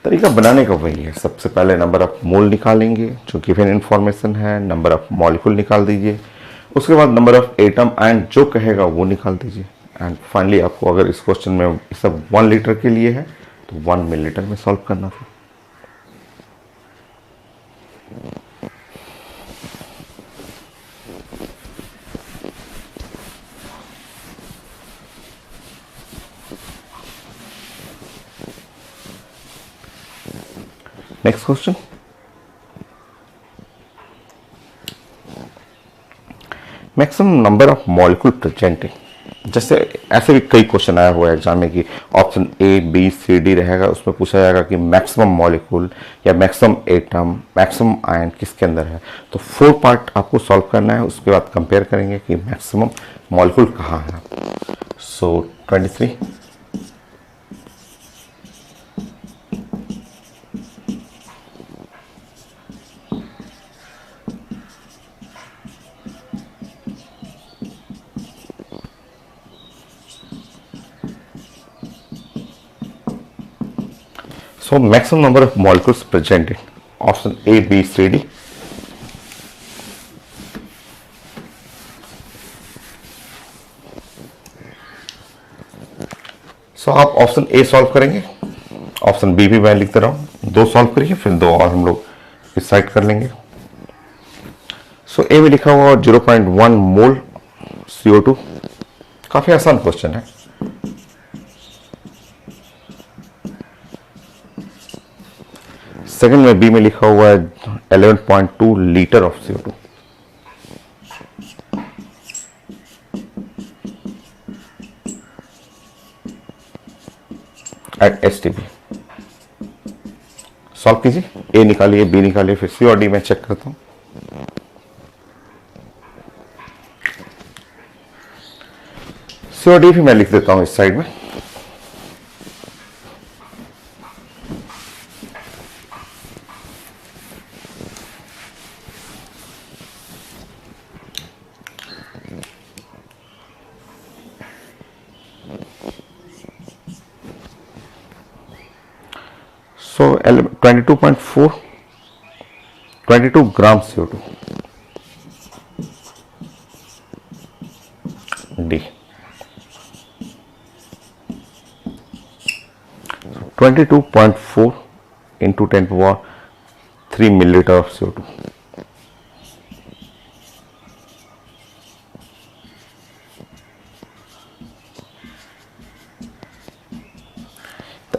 तरीका बनाने का वही है, सबसे पहले नंबर ऑफ मोल निकालेंगे जो गिवन इन्फॉर्मेशन है, नंबर ऑफ मॉलिक्यूल निकाल दीजिए, उसके बाद नंबर ऑफ एटम एंड जो कहेगा वो निकाल दीजिए, एंड फाइनली आपको अगर इस क्वेश्चन में सब 1 लीटर के लिए है तो 1 मिलीलीटर में सॉल्व करना था। Next question, maximum number of molecule present. जैसे ऐसे भी कई क्वेश्चन आया हुआ है एग्जाम में कि option A B C D रहेगा, उसमें पूछा जाएगा कि मैक्सिमम मॉलिक्यूल या मैक्सिमम एटम मैक्सिमम आयन किसके अंदर है। तो 4 पार्ट आपको सॉल्व करना है, उसके बाद कंपेयर करेंगे कि मैक्सिमम मॉलिक्यूल कहाँ है। सो 23 So maximum number of molecules presented, option A, B, C, D. So आप ऑप्शन ए सॉल्व करेंगे, ऑप्शन बी भी मैं लिख दे रहा हूँ, 2 सॉल्व करिए फिर 2 और हम लोग डिसाइड कर लेंगे। सो ए में लिखा हुआ 0.1 मोल CO2, काफी आसान क्वेश्चन है। सेकंड में बी में लिखा हुआ है 11.2 litre of CO2। At STP solve कीजिए, ए निकालिए बी निकालिए, फिर सी और डी में चेक करता हूं। सी और डी भी मैं लिख देता हूं इस साइड में। So 22.4 22 gram CO2 D 22.4 into 10 power 3 milliliter of CO2।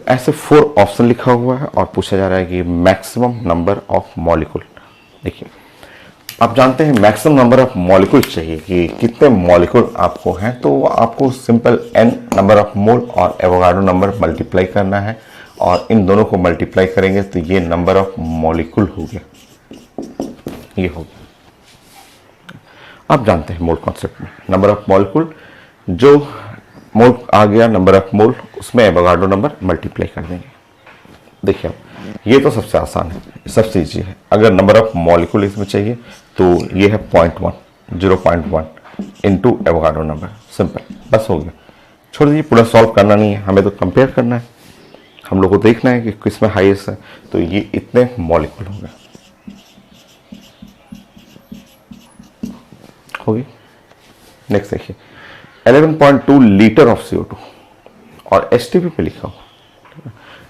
ऐसे 4 ऑप्शन लिखा हुआ है और पूछा जा रहा है कि मैक्सिमम नंबर ऑफ मॉलिक्यूल। देखिए आप जानते हैं मैक्सिमम नंबर ऑफ मॉलिक्यूल चाहिए कि कितने मॉलिक्यूल आपको हैं, तो आपको सिंपल n नंबर ऑफ मोल और एवोगाड्रो नंबर मल्टीप्लाई करना है और इन दोनों को मल्टीप्लाई करेंगे तो ये नंबर ऑफ मॉलिक्यूल हो गया, ये हो गया। आप जानते हैं मोल कॉन्सेप्ट में नंबर ऑफ मॉलिक्यूल, जो मोल आ गया नंबर ऑफ मोल, उसमें एवोगाड्रो नंबर मल्टीप्लाई कर देंगे। देखिए आप, ये तो सबसे आसान है, सबसे ईजी है। अगर नंबर ऑफ मॉलिक्यूल इसमें चाहिए तो ये है 0.1, 0.1 इंटू एवोगाड्रो नंबर, सिंपल, बस हो गया। छोड़ दीजिए, पूरा सॉल्व करना नहीं है, हमें तो कंपेयर करना है, हम लोग को देखना है कि किसमें हाईएस्ट है। तो ये इतने मॉलिक्यूल हो गए, होगी। नेक्स्ट देखिए 11.2 लीटर ऑफ CO2 और STP पे लिखा हुआ।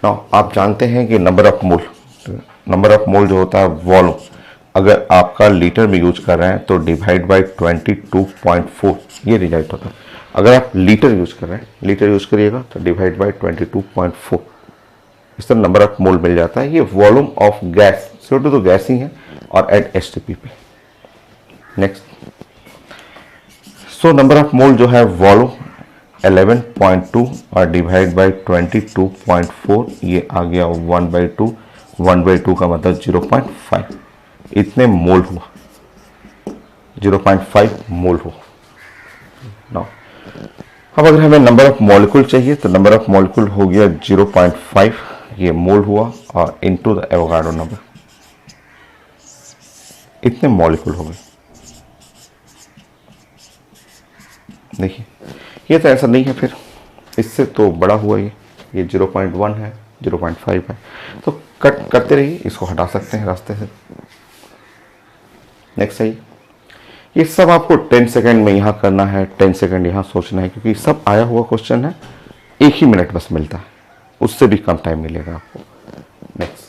नाउ आप जानते हैं कि नंबर ऑफ मोल जो होता है वॉल्यूम, अगर आपका लीटर में यूज कर रहे हैं तो डिवाइड बाय 22.4 ये रिजल्ट होता है। अगर आप लीटर यूज कर रहे हैं, लीटर यूज करिएगा तो डिवाइड बाय 22.4, इस तरह नंबर ऑफ मोल मिल जाता है। ये वॉल्यूम ऑफ गैस, CO2 तो गैस ही है, और एट STP पे। नेक्स्ट, सो नंबर ऑफ मोल जो है वॉल्यूम 11.2 और डिवाइड बाय 22.4, ये आ गया 1/2, 1/2 का मतलब 0.5, इतने मोल हुआ, 0.5 मोल हुआ। नाउ अब अगर हमें नंबर ऑफ मॉलिक्यूल चाहिए तो नंबर ऑफ मॉलिक्यूल हो गया 0.5, ये मोल हुआ, और इनटू द एवोगाड्रो नंबर, इतने मॉलिक्यूल हो गए। देखिए ये तो ऐसा नहीं है, फिर इससे तो बड़ा हुआ ये 0.1 है, 0.5 है, तो कट करते रहिए, इसको हटा सकते हैं रास्ते से। नेक्स्ट है ये सब आपको 10 सेकंड में यहाँ करना है, 10 सेकंड यहाँ सोचना है, क्योंकि सब आया हुआ क्वेश्चन है, 1 ही मिनट बस मिलता है, उससे भी कम टाइम मिलेगा आपको। नेक्स्ट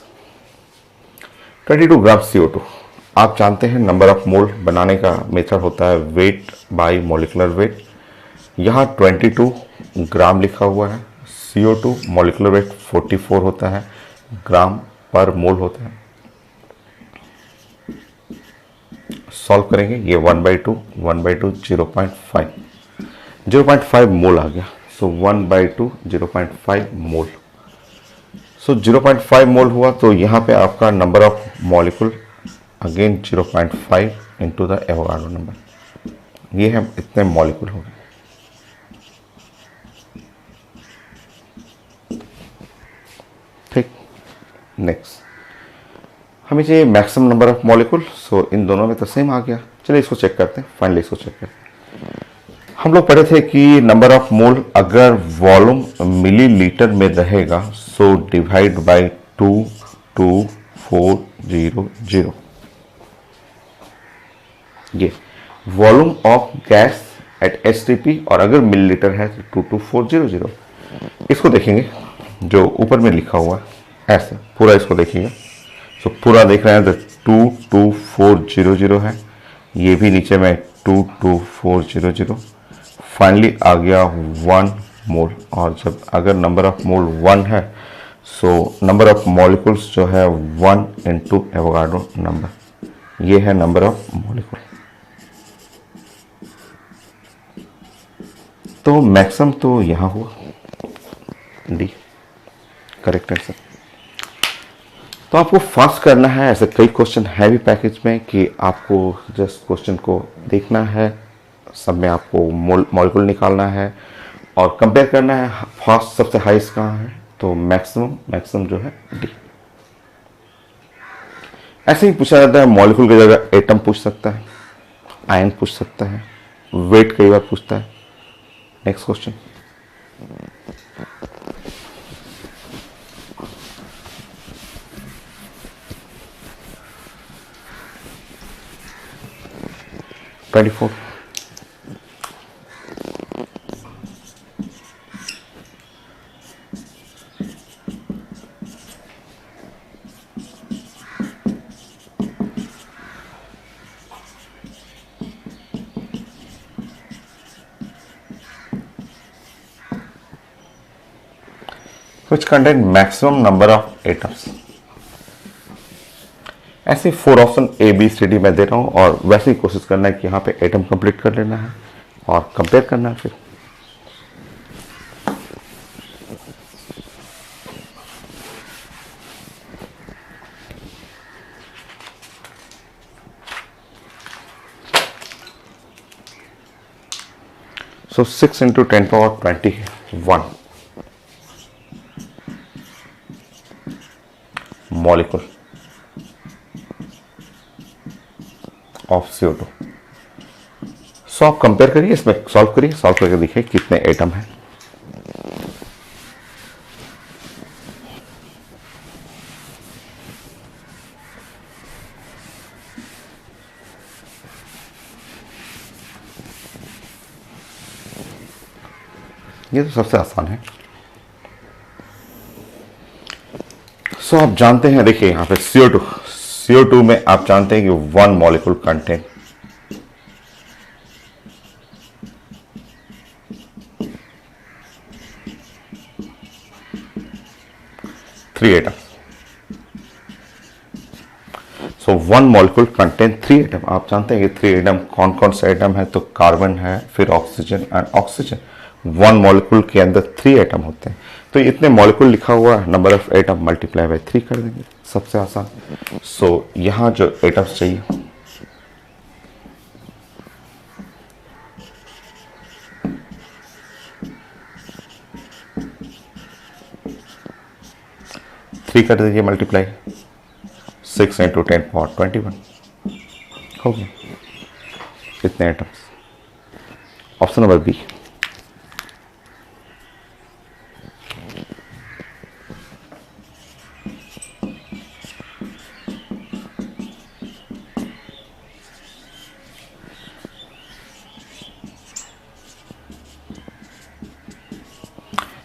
22 ग्राम CO2, आप जानते हैं नंबर ऑफ मोल बनाने का मेथड होता है वेट बाय मॉलिक्यूलर वेट। यहाँ 22 ग्राम लिखा हुआ है, CO2 मॉलिक्यूलर वेट 44 होता है, ग्राम पर मोल होता है। सॉल्व करेंगे, ये 1/2 0.5, 0.5 मोल आ गया। सो 1/2 0.5 मोल, सो 0.5 मोल हुआ। तो यहाँ पे आपका number of molecule again 0.5 into the Avogadro number, ये है, इतने मॉलिक्यूल हो गए। ठीक, नेक्स्ट हमें चाहिए मैक्सिमम नंबर ऑफ मॉलिक्यूल। सो इन दोनों में तो सेम आ गया, चलिए इसको चेक करते हैं, फाइनली इसको चेक करते हैं। हम लोग पढ़े थे कि नंबर ऑफ मोल अगर वॉल्यूम मिलीलीटर में रहेगा सो डिवाइड बाय 22400, ये volume of gas at STP, और अगर मिलीलीटर है तो 22400। इसको देखेंगे जो ऊपर में लिखा हुआ है, ऐसे पूरा इसको देखिएगा। सो पूरा देख रहे हैं तो 22400 है, ये भी नीचे में 22400, फाइनली आ गया 1 मोल। और जब अगर नंबर ऑफ मोल 1 है सो नंबर ऑफ मॉलिक्यूल्स जो है 1 इंटू एवोगाड्रो नंबर, ये है नंबर ऑफ मॉलिक्यूल। तो मैक्सिमम तो यहाँ हुआ, डी करेक्ट आंसर। तो आपको फास्ट करना है, ऐसे कई क्वेश्चन है भी पैकेज में कि आपको जस्ट क्वेश्चन को देखना है, सब में आपको मॉलिक्यूल निकालना है और कंपेयर करना है, फास्ट सबसे हाईएस्ट कहाँ है, तो मैक्सिमम जो है डी। ऐसे ही पूछा जाता है, मॉलिक्यूल की जगह एटम पूछ सकता है, आयन पूछ सकता है, वेट कई बार पूछता है। Next question, Four. Which contain maximum number of atoms. ऐसे 4 ऑप्शन ABCD मैं दे रहा हूँ, और वैसे ही कोशिश करना है कि यहाँ पे एटम कंप्लीट कर लेना है और कंपेयर करना है। फिर So 6 into 10 power 21 molecule of CO2. सो आप कंपेयर करिए, इसमें सॉल्व करिए, सॉल्व करके देखिए कितने एटम हैं। ये तो सबसे आसान है। सो आप जानते हैं, देखिए यहां पे CO2 में आप जानते हैं कि 1 मॉलिक्यूल कंटेन 3 एटम। सो 1 मॉलिक्यूल कंटेन 3 एटम। आप जानते हैं कि 3 एटम कौन कौन से एटम है, तो कार्बन है, फिर ऑक्सीजन एंड ऑक्सीजन। 1 मॉलिक्यूल के अंदर 3 एटम होते हैं, तो इतने मॉलिक्यूल लिखा हुआ है, number of atom multiply by 3 कर देंगे, सबसे आसान। सो यहां जो एटम्स चाहिए, थ्री कर दीजिए मल्टीप्लाई, 6 into 10 power 21 हो गया कितने atoms. Option number B.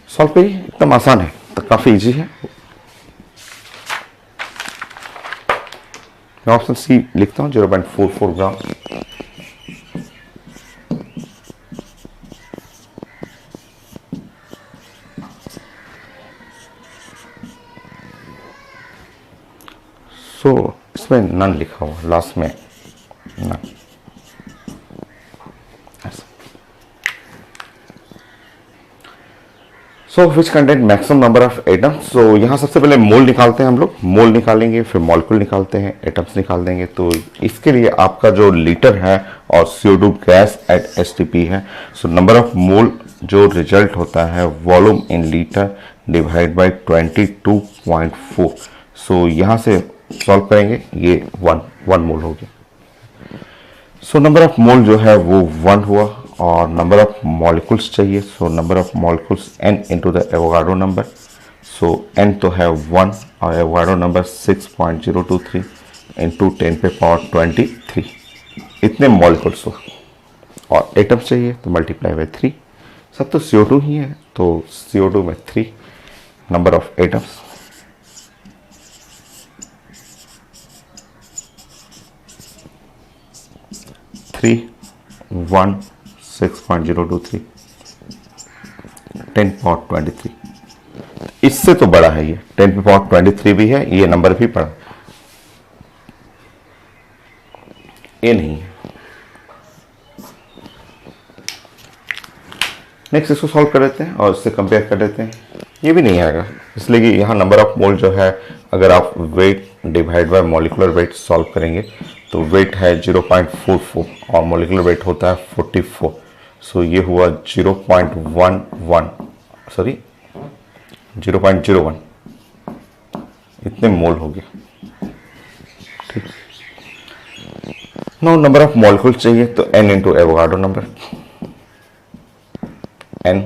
Solve करिए, एकदम आसान है, तो काफी इजी है। मैं ऑप्शन सी लिखता हूं, 0.44 ग्राम। सो इसमें नन लिखा हुआ लास्ट में, none. So which content maximum number of atoms. So यहाँ सबसे पहले मोल निकालते हैं हम लोग, मोल निकालेंगे, फिर मॉलिक्यूल निकालते हैं, एटम्स निकाल देंगे। तो इसके लिए आपका जो लीटर है और CO2 गैस एट STP है, सो नंबर ऑफ मोल जो रिजल्ट होता है volume in litre divide by 22.4। सो यहाँ से सॉल्व करेंगे, ये वन मोल हो गया। सो नंबर ऑफ मोल जो है वो 1 हुआ, और नंबर ऑफ मॉलिक्यूल्स चाहिए। सो number of molecules n into the Avogadro number. So n तो है 1 और एवोगाड्रो नंबर 6.023 इंटू 10 पे पावर 23, इतने मॉलिक्यूल्स हो। और एटम्स चाहिए तो मल्टीप्लाई बाय 3, सब तो CO2 ही है, तो CO2 में 3 number of atoms. Three 1 6.023 10 power 23। इससे तो बड़ा है ये, 10 पे पावर 23 भी है, ये नंबर भी बड़ा, ये नहीं है। नेक्स्ट इसको सॉल्व कर देते हैं और इससे कंपेयर कर देते हैं, ये भी नहीं आएगा, इसलिए कि यहाँ नंबर ऑफ मोल जो है, अगर आप weight divide by molecular wait solve करेंगे तो वेट है 0.44 और मॉलिकुलर वेट होता है 44। सो ये हुआ 0.01, इतने मोल हो गया। ठीक, नाउ नंबर ऑफ मॉलिक्यूल चाहिए तो n into Avogadro number. n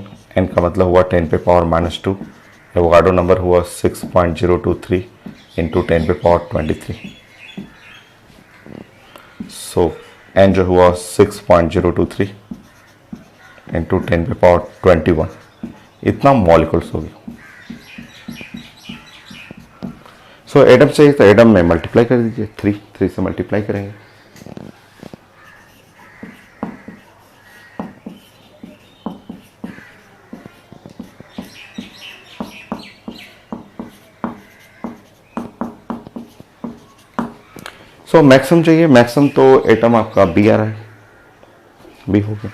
का मतलब हुआ 10 पे पावर -2, एवोगाड्रो नंबर हुआ 6.023 इंटू 10 पे पावर 23। सो n जो हुआ 6.023 इंटू 10 पे पावर 21, इतना मॉलिक्यूल्स हो गया। सो एटम चाहिए तो एटम में मल्टीप्लाई कर दीजिए, 3 से मल्टीप्लाई करेंगे। सो मैक्सिमम चाहिए, मैक्सिमम तो एटम आपका बी आ रहा है, बी हो गया।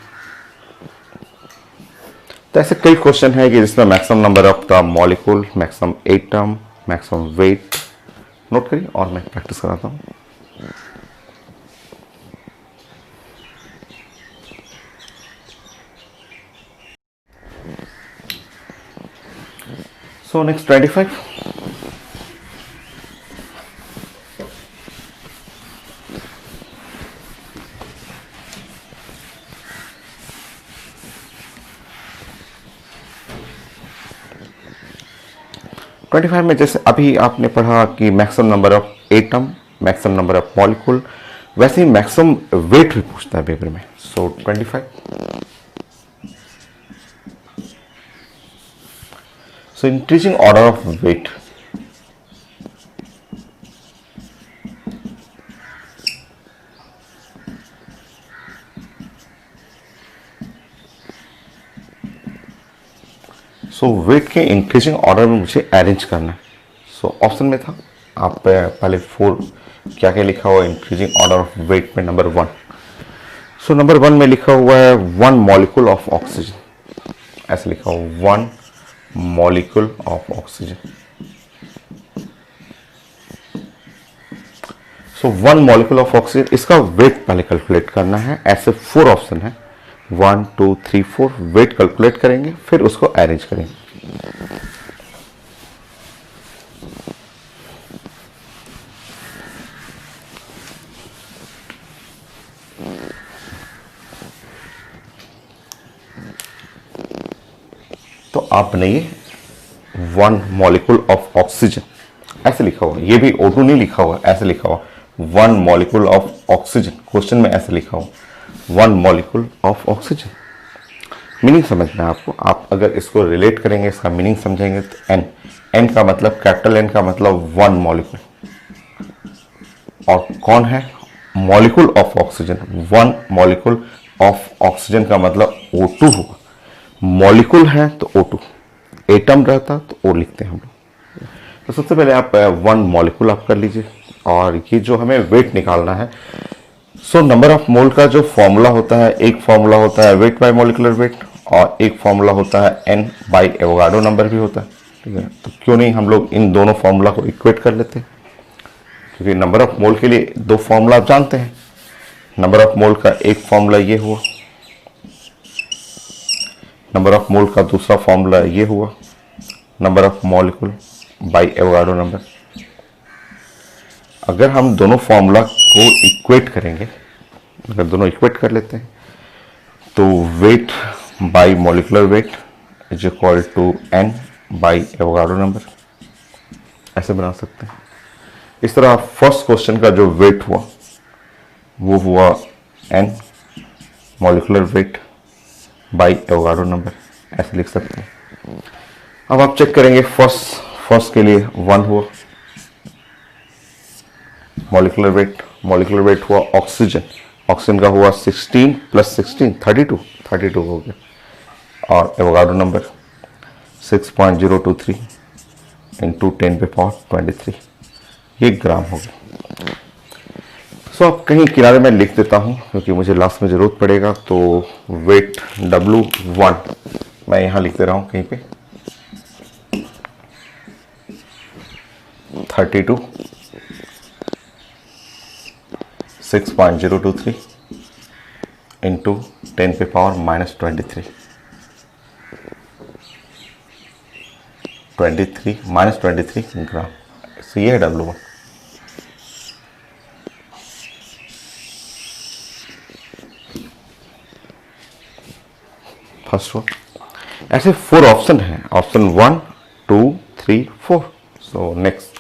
तो ऐसे कई क्वेश्चन है कि जिसमें maximum number of the molecule, maximum atom, maximum weight note करिए और मैं प्रैक्टिस कराता हूँ। So next 25। में जैसे अभी आपने पढ़ा कि maximum number of atom, maximum number of molecule, वैसे ही मैक्सिमम वेट भी पूछता है पेपर में। So 25। So increasing order of weight, so weight के इंक्रीजिंग ऑर्डर में मुझे अरेंज करना है। सो ऑप्शन में था, आप पहले 4 क्या क्या लिखा हुआ है इंक्रीजिंग ऑर्डर ऑफ वेट में। नंबर 1, सो नंबर 1 में लिखा हुआ है 1 मॉलिक्यूल ऑफ ऑक्सीजन, ऐसे लिखा हुआ 1 molecule of oxygen. So 1 molecule of oxygen, इसका वेट पहले कैलकुलेट करना है। ऐसे 4 ऑप्शन है, 1 2 3 4, वेट कैलकुलेट करेंगे फिर उसको अरेंज करेंगे। तो आपने ये 1 मॉलिक्यूल ऑफ ऑक्सीजन ऐसे लिखा हुआ, ये भी O2 नहीं लिखा हुआ, ऐसे लिखा हुआ 1 मॉलिक्यूल ऑफ ऑक्सीजन। क्वेश्चन में ऐसे लिखा हुआ 1 मॉलिक्यूल ऑफ ऑक्सीजन। मीनिंग समझना है आपको, आप अगर इसको रिलेट करेंगे, इसका मीनिंग समझेंगे तो N का मतलब, कैपिटल N का मतलब 1 मॉलिक्यूल, और कौन है molecule of oxygen, 1 molecule of oxygen का मतलब O2 होगा। मॉलिक्यूल है तो O2, एटम रहता तो O लिखते हैं हम लोग। तो सबसे पहले आप 1 मॉलिक्यूल आप कर लीजिए, और ये जो हमें वेट निकालना है, सो नंबर ऑफ मोल का जो फॉर्मूला होता है, एक फॉर्मूला होता है वेट बाय मॉलिकुलर वेट, और एक फॉर्मूला होता है N बाय एवोगाड्रो नंबर भी होता है, ठीक है। तो क्यों नहीं हम लोग इन दोनों फॉर्मूला को इक्वेट कर लेते हैं, क्योंकि नंबर ऑफ मोल के लिए 2 फॉर्मूला आप जानते हैं। नंबर ऑफ मोल का एक फॉर्मूला ये हुआ, नंबर ऑफ मोल का दूसरा फॉर्मूला ये हुआ, number of molecule by Avogadro number. अगर हम दोनों फॉर्मूला को इक्वेट करेंगे, अगर दोनों इक्वेट कर लेते हैं, तो weight by molecular weight is equal to N by Avogadro number, ऐसे बना सकते हैं। इस तरह फर्स्ट क्वेश्चन का जो वेट हुआ वो हुआ N molecular weight by Avogadro number, ऐसे लिख सकते हैं। अब आप चेक करेंगे, फर्स्ट के लिए 1 हुआ मॉलिकुलर वेट हुआ ऑक्सीजन का हुआ 16 + 16 32 हो गया, और एवोगाड्रो नंबर 6.023 इंटू 10⁻23, ये ग्राम हो गया। सो आप कहीं किनारे में लिख देता हूं क्योंकि मुझे लास्ट में जरूरत पड़ेगा। तो वेट W1 मैं यहां लिख दे रहा हूं कहीं पे 32 6.023 इंटू 10⁻23 23 ग्राम। सो ये है W1। फर्स्ट वन, ऐसे 4 ऑप्शन हैं, ऑप्शन 1 2 3 4। सो नेक्स्ट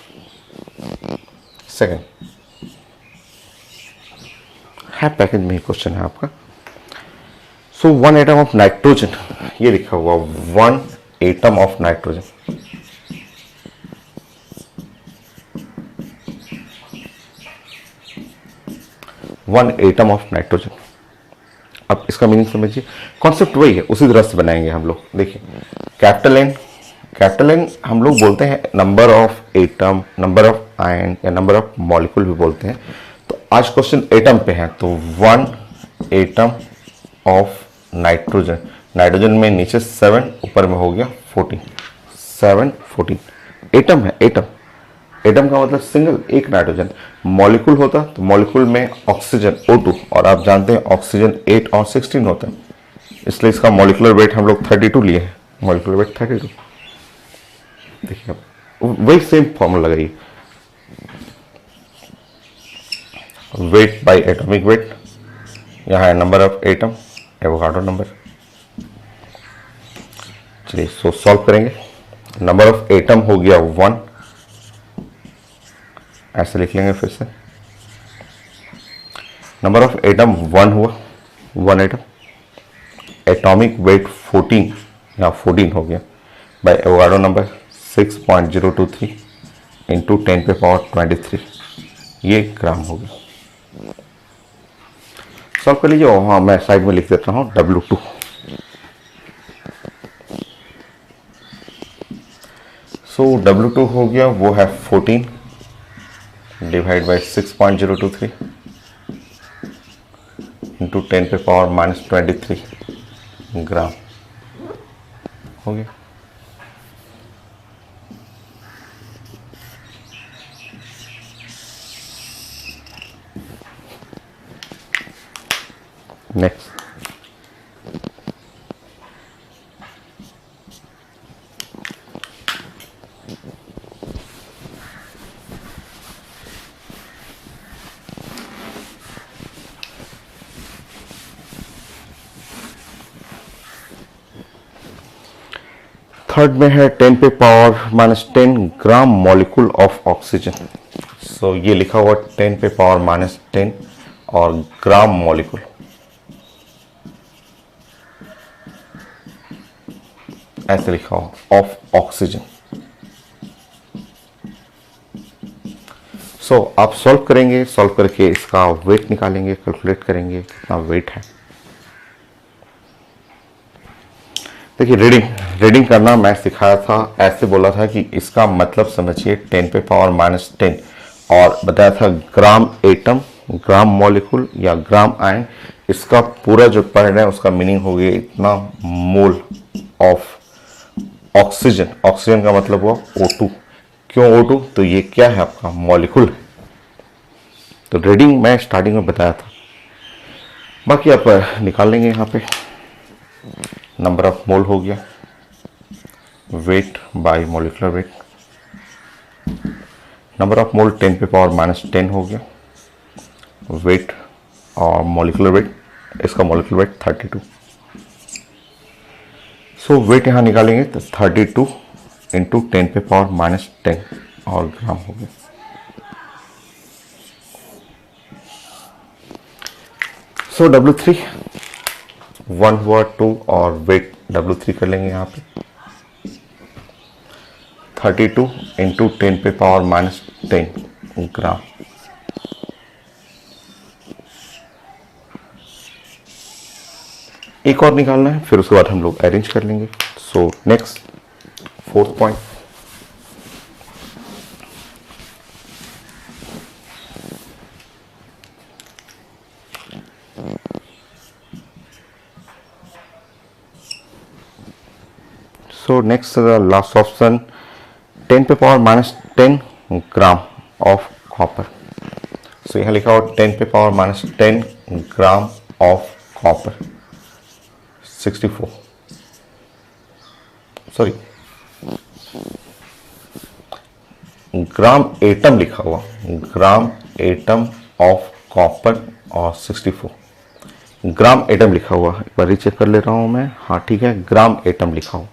सेकंड है, पैकेज में ही क्वेश्चन है आपका। सो 1 एटम ऑफ नाइट्रोजन, ये लिखा हुआ 1 एटम ऑफ नाइट्रोजन, अब इसका मीनिंग समझिए, कॉन्सेप्ट वही है, उसी तरह से बनाएंगे हम लोग। देखिए कैपिटल एन हम लोग बोलते हैं number of atom, number of ion या नंबर ऑफ मॉलिक्यूल भी बोलते हैं। तो आज क्वेश्चन एटम पे है, तो 1 एटम ऑफ नाइट्रोजन में नीचे 7, ऊपर में हो गया 14, 7 14 एटम है। एटम का मतलब सिंगल, एक नाइट्रोजन। मॉलिक्यूल होता तो मॉलिक्यूल में ऑक्सीजन O2, और आप जानते हैं ऑक्सीजन 8 और 16 होता है, इसलिए इसका मॉलिकुलर वेट हम लोग 32 लिए हैं, मॉलिकुलर वेट 32। देखिए वही सेम फॉर्मूला लगाइए, वेट बाय एटॉमिक वेट, यहाँ है number of atom, Avogadro number. चलिए सो सॉल्व करेंगे। नंबर ऑफ एटम हो गया 1, ऐसे लिख लेंगे फिर से। नंबर ऑफ एटम 1 हुआ, 1 एटम। एटॉमिक वेट 14, यहाँ 14 हो गया, बाय एवोगाड्रो नंबर 6.023 इंटू 10 पे पावर 23, ये ग्राम हो गया। सॉल्व कर लीजिए। हाँ मैं साइड में लिख देता हूँ W2। सो W2 हो गया, वो है 14 डिवाइड बाई 6.023 इंटू 10 पे पावर -23 ग्राम हो गया। नेक्स्ट, थर्ड में है 10 पे power -10 gram molecule of oxygen. So ये लिखा हुआ 10 पे पावर -10 और ग्राम मॉलिक्यूल, ऐसे लिखा हुआ ऑफ ऑक्सीजन। सो आप सॉल्व करेंगे, सॉल्व करके इसका वेट निकालेंगे, कैलकुलेट करेंगे कितना वेट है। देखिए रीडिंग करना मैं सिखाया था, ऐसे बोला था कि इसका मतलब समझिए 10 पे पावर -10 और बताया था ग्राम एटम, ग्राम मॉलिक्यूल या ग्राम आयन, इसका पूरा जो पढ़ रहे हैं उसका मीनिंग हो गया इतना मोल ऑफ ऑक्सीजन। ऑक्सीजन का मतलब हुआ O2। क्यों O2? तो ये क्या है आपका मॉलिक्यूल है। तो रीडिंग मैं स्टार्टिंग में बताया था, बाकी आप निकाल लेंगे। यहाँ पे नंबर ऑफ मोल हो गया, wait by molecular weight, number of mole 10 पे पावर -10 हो गया, वेट और मॉलिक्यूलर वेट, इसका मॉलिक्यूलर वेट 32। सो वेट यहाँ निकालेंगे तो 32 इंटू 10 पे पावर -10 और ग्राम हो गया। सो W3 1 हुआ, 2 और वेट W3 कर लेंगे यहाँ पे 32 इंटू 10 पे पावर -10 ग्राम। एक और निकालना है, फिर उसके बाद हम लोग अरेंज कर लेंगे। So next, fourth point, so next last option 10 पे पावर -10 ग्राम ऑफ कॉपर। सो यहाँ लिखा हुआ 10 पे power -10 gram of copper 64, sorry gram atom लिखा हुआ, ग्राम एटम ऑफ कॉपर और 64 ग्राम एटम लिखा हुआ। एक बार रीचेक कर ले रहा हूं मैं, हाँ ठीक है, ग्राम एटम लिखा हुआ।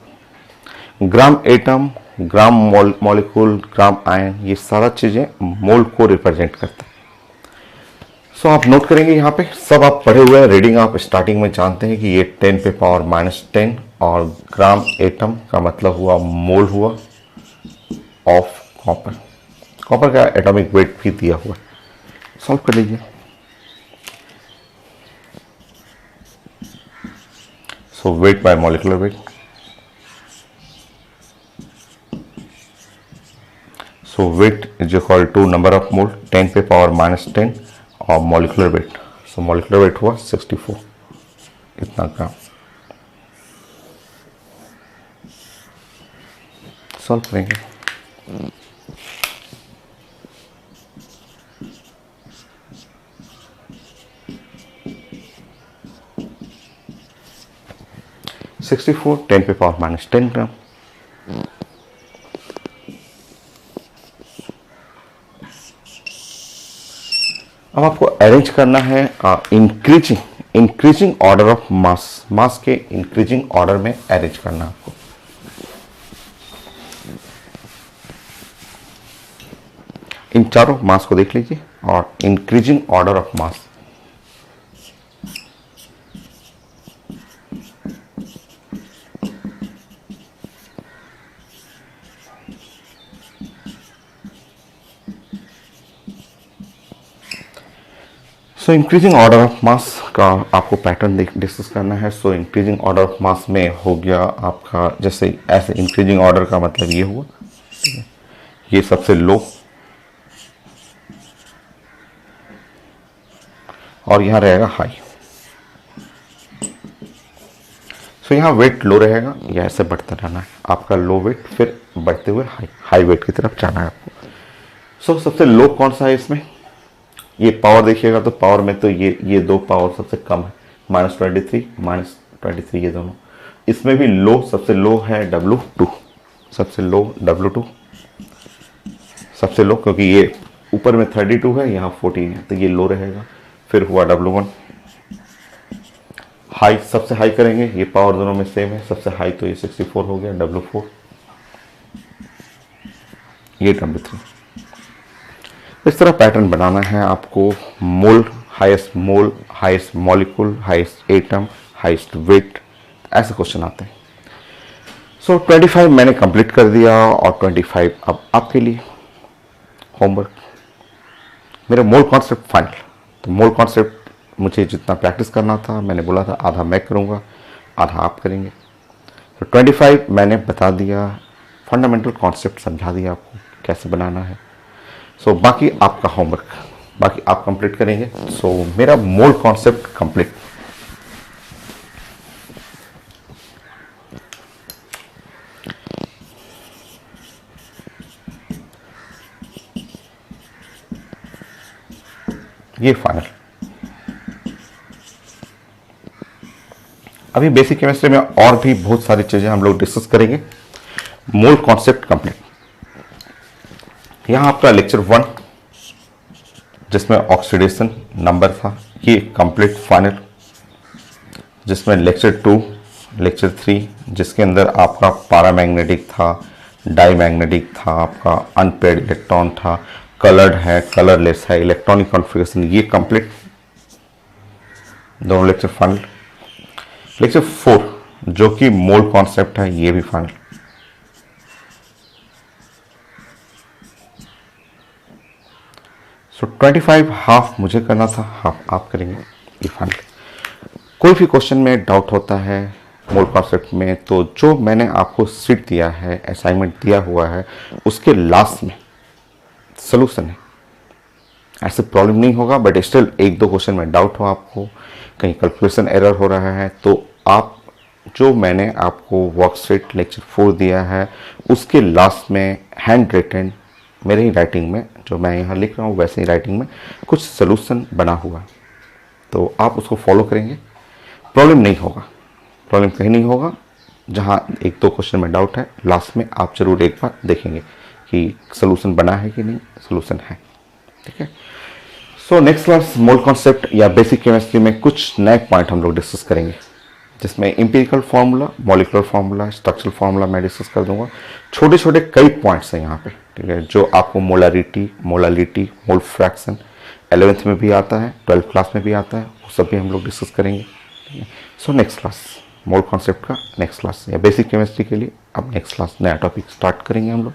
ग्राम एटम, ग्राम मॉलिक्यूल, ग्राम आयन, ये सारा चीजें मोल को रिप्रेजेंट करता है। सो आप नोट करेंगे यहाँ पे, सब आप पढ़े हुए हैं, रीडिंग आप स्टार्टिंग में जानते हैं कि ये 10 पे पावर -10 और ग्राम एटम का मतलब हुआ मोल हुआ ऑफ कॉपर। कॉपर का एटॉमिक वेट भी दिया हुआ है, सॉल्व कर लीजिए। So weight by molecular weight, so weight is equal to number of mole 10 पे पावर -10 और molecular weight, so molecular weight हुआ 64 इतना ग्राम। सॉल्व करेंगे। -64 10 पे पावर -10 ग्राम। अब आपको अरेंज करना है इंक्रीजिंग ऑर्डर ऑफ मास के इंक्रीजिंग ऑर्डर में अरेंज करना है आपको। इन चारों मास को देख लीजिए और increasing order of mass. So increasing order of mass का आपको पैटर्न डिस्कस करना है। सो इंक्रीजिंग ऑर्डर ऑफ मास में हो गया आपका, जैसे ऐसे इंक्रीजिंग ऑर्डर का मतलब ये हुआ, ठीक है, ये सबसे लो और यहां रहेगा हाई। सो यहां वेट लो रहेगा, या ऐसे बढ़ता रहना है आपका, लो वेट फिर बढ़ते हुए हाई वेट की तरफ जाना है आपको। सो सबसे लो कौन सा है इसमें, ये पावर देखिएगा तो पावर में तो ये दो पावर सबसे कम है, -23 ये दोनों। इसमें भी लो, सबसे लो है W2, सबसे लो W2 सबसे लो, क्योंकि ये ऊपर में 32 है, यहाँ 14 है, तो ये लो रहेगा। फिर हुआ W1। हाई, सबसे हाई करेंगे, ये पावर दोनों में सेम है, सबसे हाई तो ये 64 हो गया, W4, ये W3। इस तरह पैटर्न बनाना है आपको। Mole, highest molecule, highest atom, highest weight, ऐसे क्वेश्चन आते हैं। सो 25 मैंने कंप्लीट कर दिया और 25 अब आपके लिए होमवर्क। मेरा मोल कॉन्सेप्ट फाइनल, तो मोल कॉन्सेप्ट मुझे जितना प्रैक्टिस करना था, मैंने बोला था आधा मैं करूँगा आधा आप करेंगे। तो 25 मैंने बता दिया, फंडामेंटल कॉन्सेप्ट समझा दिया आपको कैसे बनाना है। सो बाकी आपका होमवर्क, बाकी आप कंप्लीट करेंगे। सो मेरा मोल कॉन्सेप्ट कंप्लीट। ये फाइनल। अभी बेसिक केमिस्ट्री में और भी बहुत सारी चीजें हम लोग डिस्कस करेंगे। Mole concept complete. यहां आपका लेक्चर 1 जिसमें ऑक्सीडेशन नंबर था, ये कंप्लीट फाइनल। जिसमें लेक्चर 2, लेक्चर 3 जिसके अंदर आपका पैरामैग्नेटिक था, डाईमैग्नेटिक था, आपका अनपेयर्ड इलेक्ट्रॉन था, कलर्ड है, कलरलेस है, इलेक्ट्रॉनिक कॉन्फ़िगरेशन, ये कंप्लीट दोनों लेक्चर फाइनल। लेक्चर 4 जो कि मोल कॉन्सेप्ट है, ये भी फाइनल। सो 25 हाफ मुझे करना था, हाफ आप करेंगे, ये फाइनल। कोई भी क्वेश्चन में डाउट होता है मोल कॉन्सेप्ट में, तो जो मैंने आपको सीट दिया है, असाइनमेंट दिया हुआ है, उसके लास्ट में सोल्यूशन है। ऐसे प्रॉब्लम नहीं होगा, बट स्टिल एक दो क्वेश्चन में डाउट हो आपको, कहीं कैलकुलेशन एरर हो रहा है, तो आप जो मैंने आपको वर्कशीट लेक्चर 4 दिया है, उसके लास्ट में हैंड रिटन, मेरे ही राइटिंग में, जो मैं यहाँ लिख रहा हूँ वैसे ही राइटिंग में कुछ सोल्यूशन बना हुआ, तो आप उसको फॉलो करेंगे, प्रॉब्लम नहीं होगा, प्रॉब्लम कहीं नहीं होगा। जहाँ एक दो क्वेश्चन में डाउट है, लास्ट में आप जरूर एक बार देखेंगे कि सोल्यूशन बना है कि नहीं, सोल्यूशन है, ठीक है। So next class mole concept या बेसिक केमिस्ट्री में कुछ नए पॉइंट हम लोग डिस्कस करेंगे, जिसमें empirical formula, molecular formula, structural formula मैं डिस्कस कर दूंगा। छोटे छोटे कई पॉइंट्स हैं यहाँ पे, ठीक है, जो आपको मोलारिटी, मोल फ्रैक्शन 11th में भी आता है, 12th क्लास में भी आता है, वो सब भी हम लोग डिस्कस करेंगे। सो नेक्स्ट क्लास मोल कॉन्सेप्ट का नेक्स्ट क्लास या बेसिक केमिस्ट्री के लिए अब नेक्स्ट क्लास नया टॉपिक स्टार्ट करेंगे हम लोग।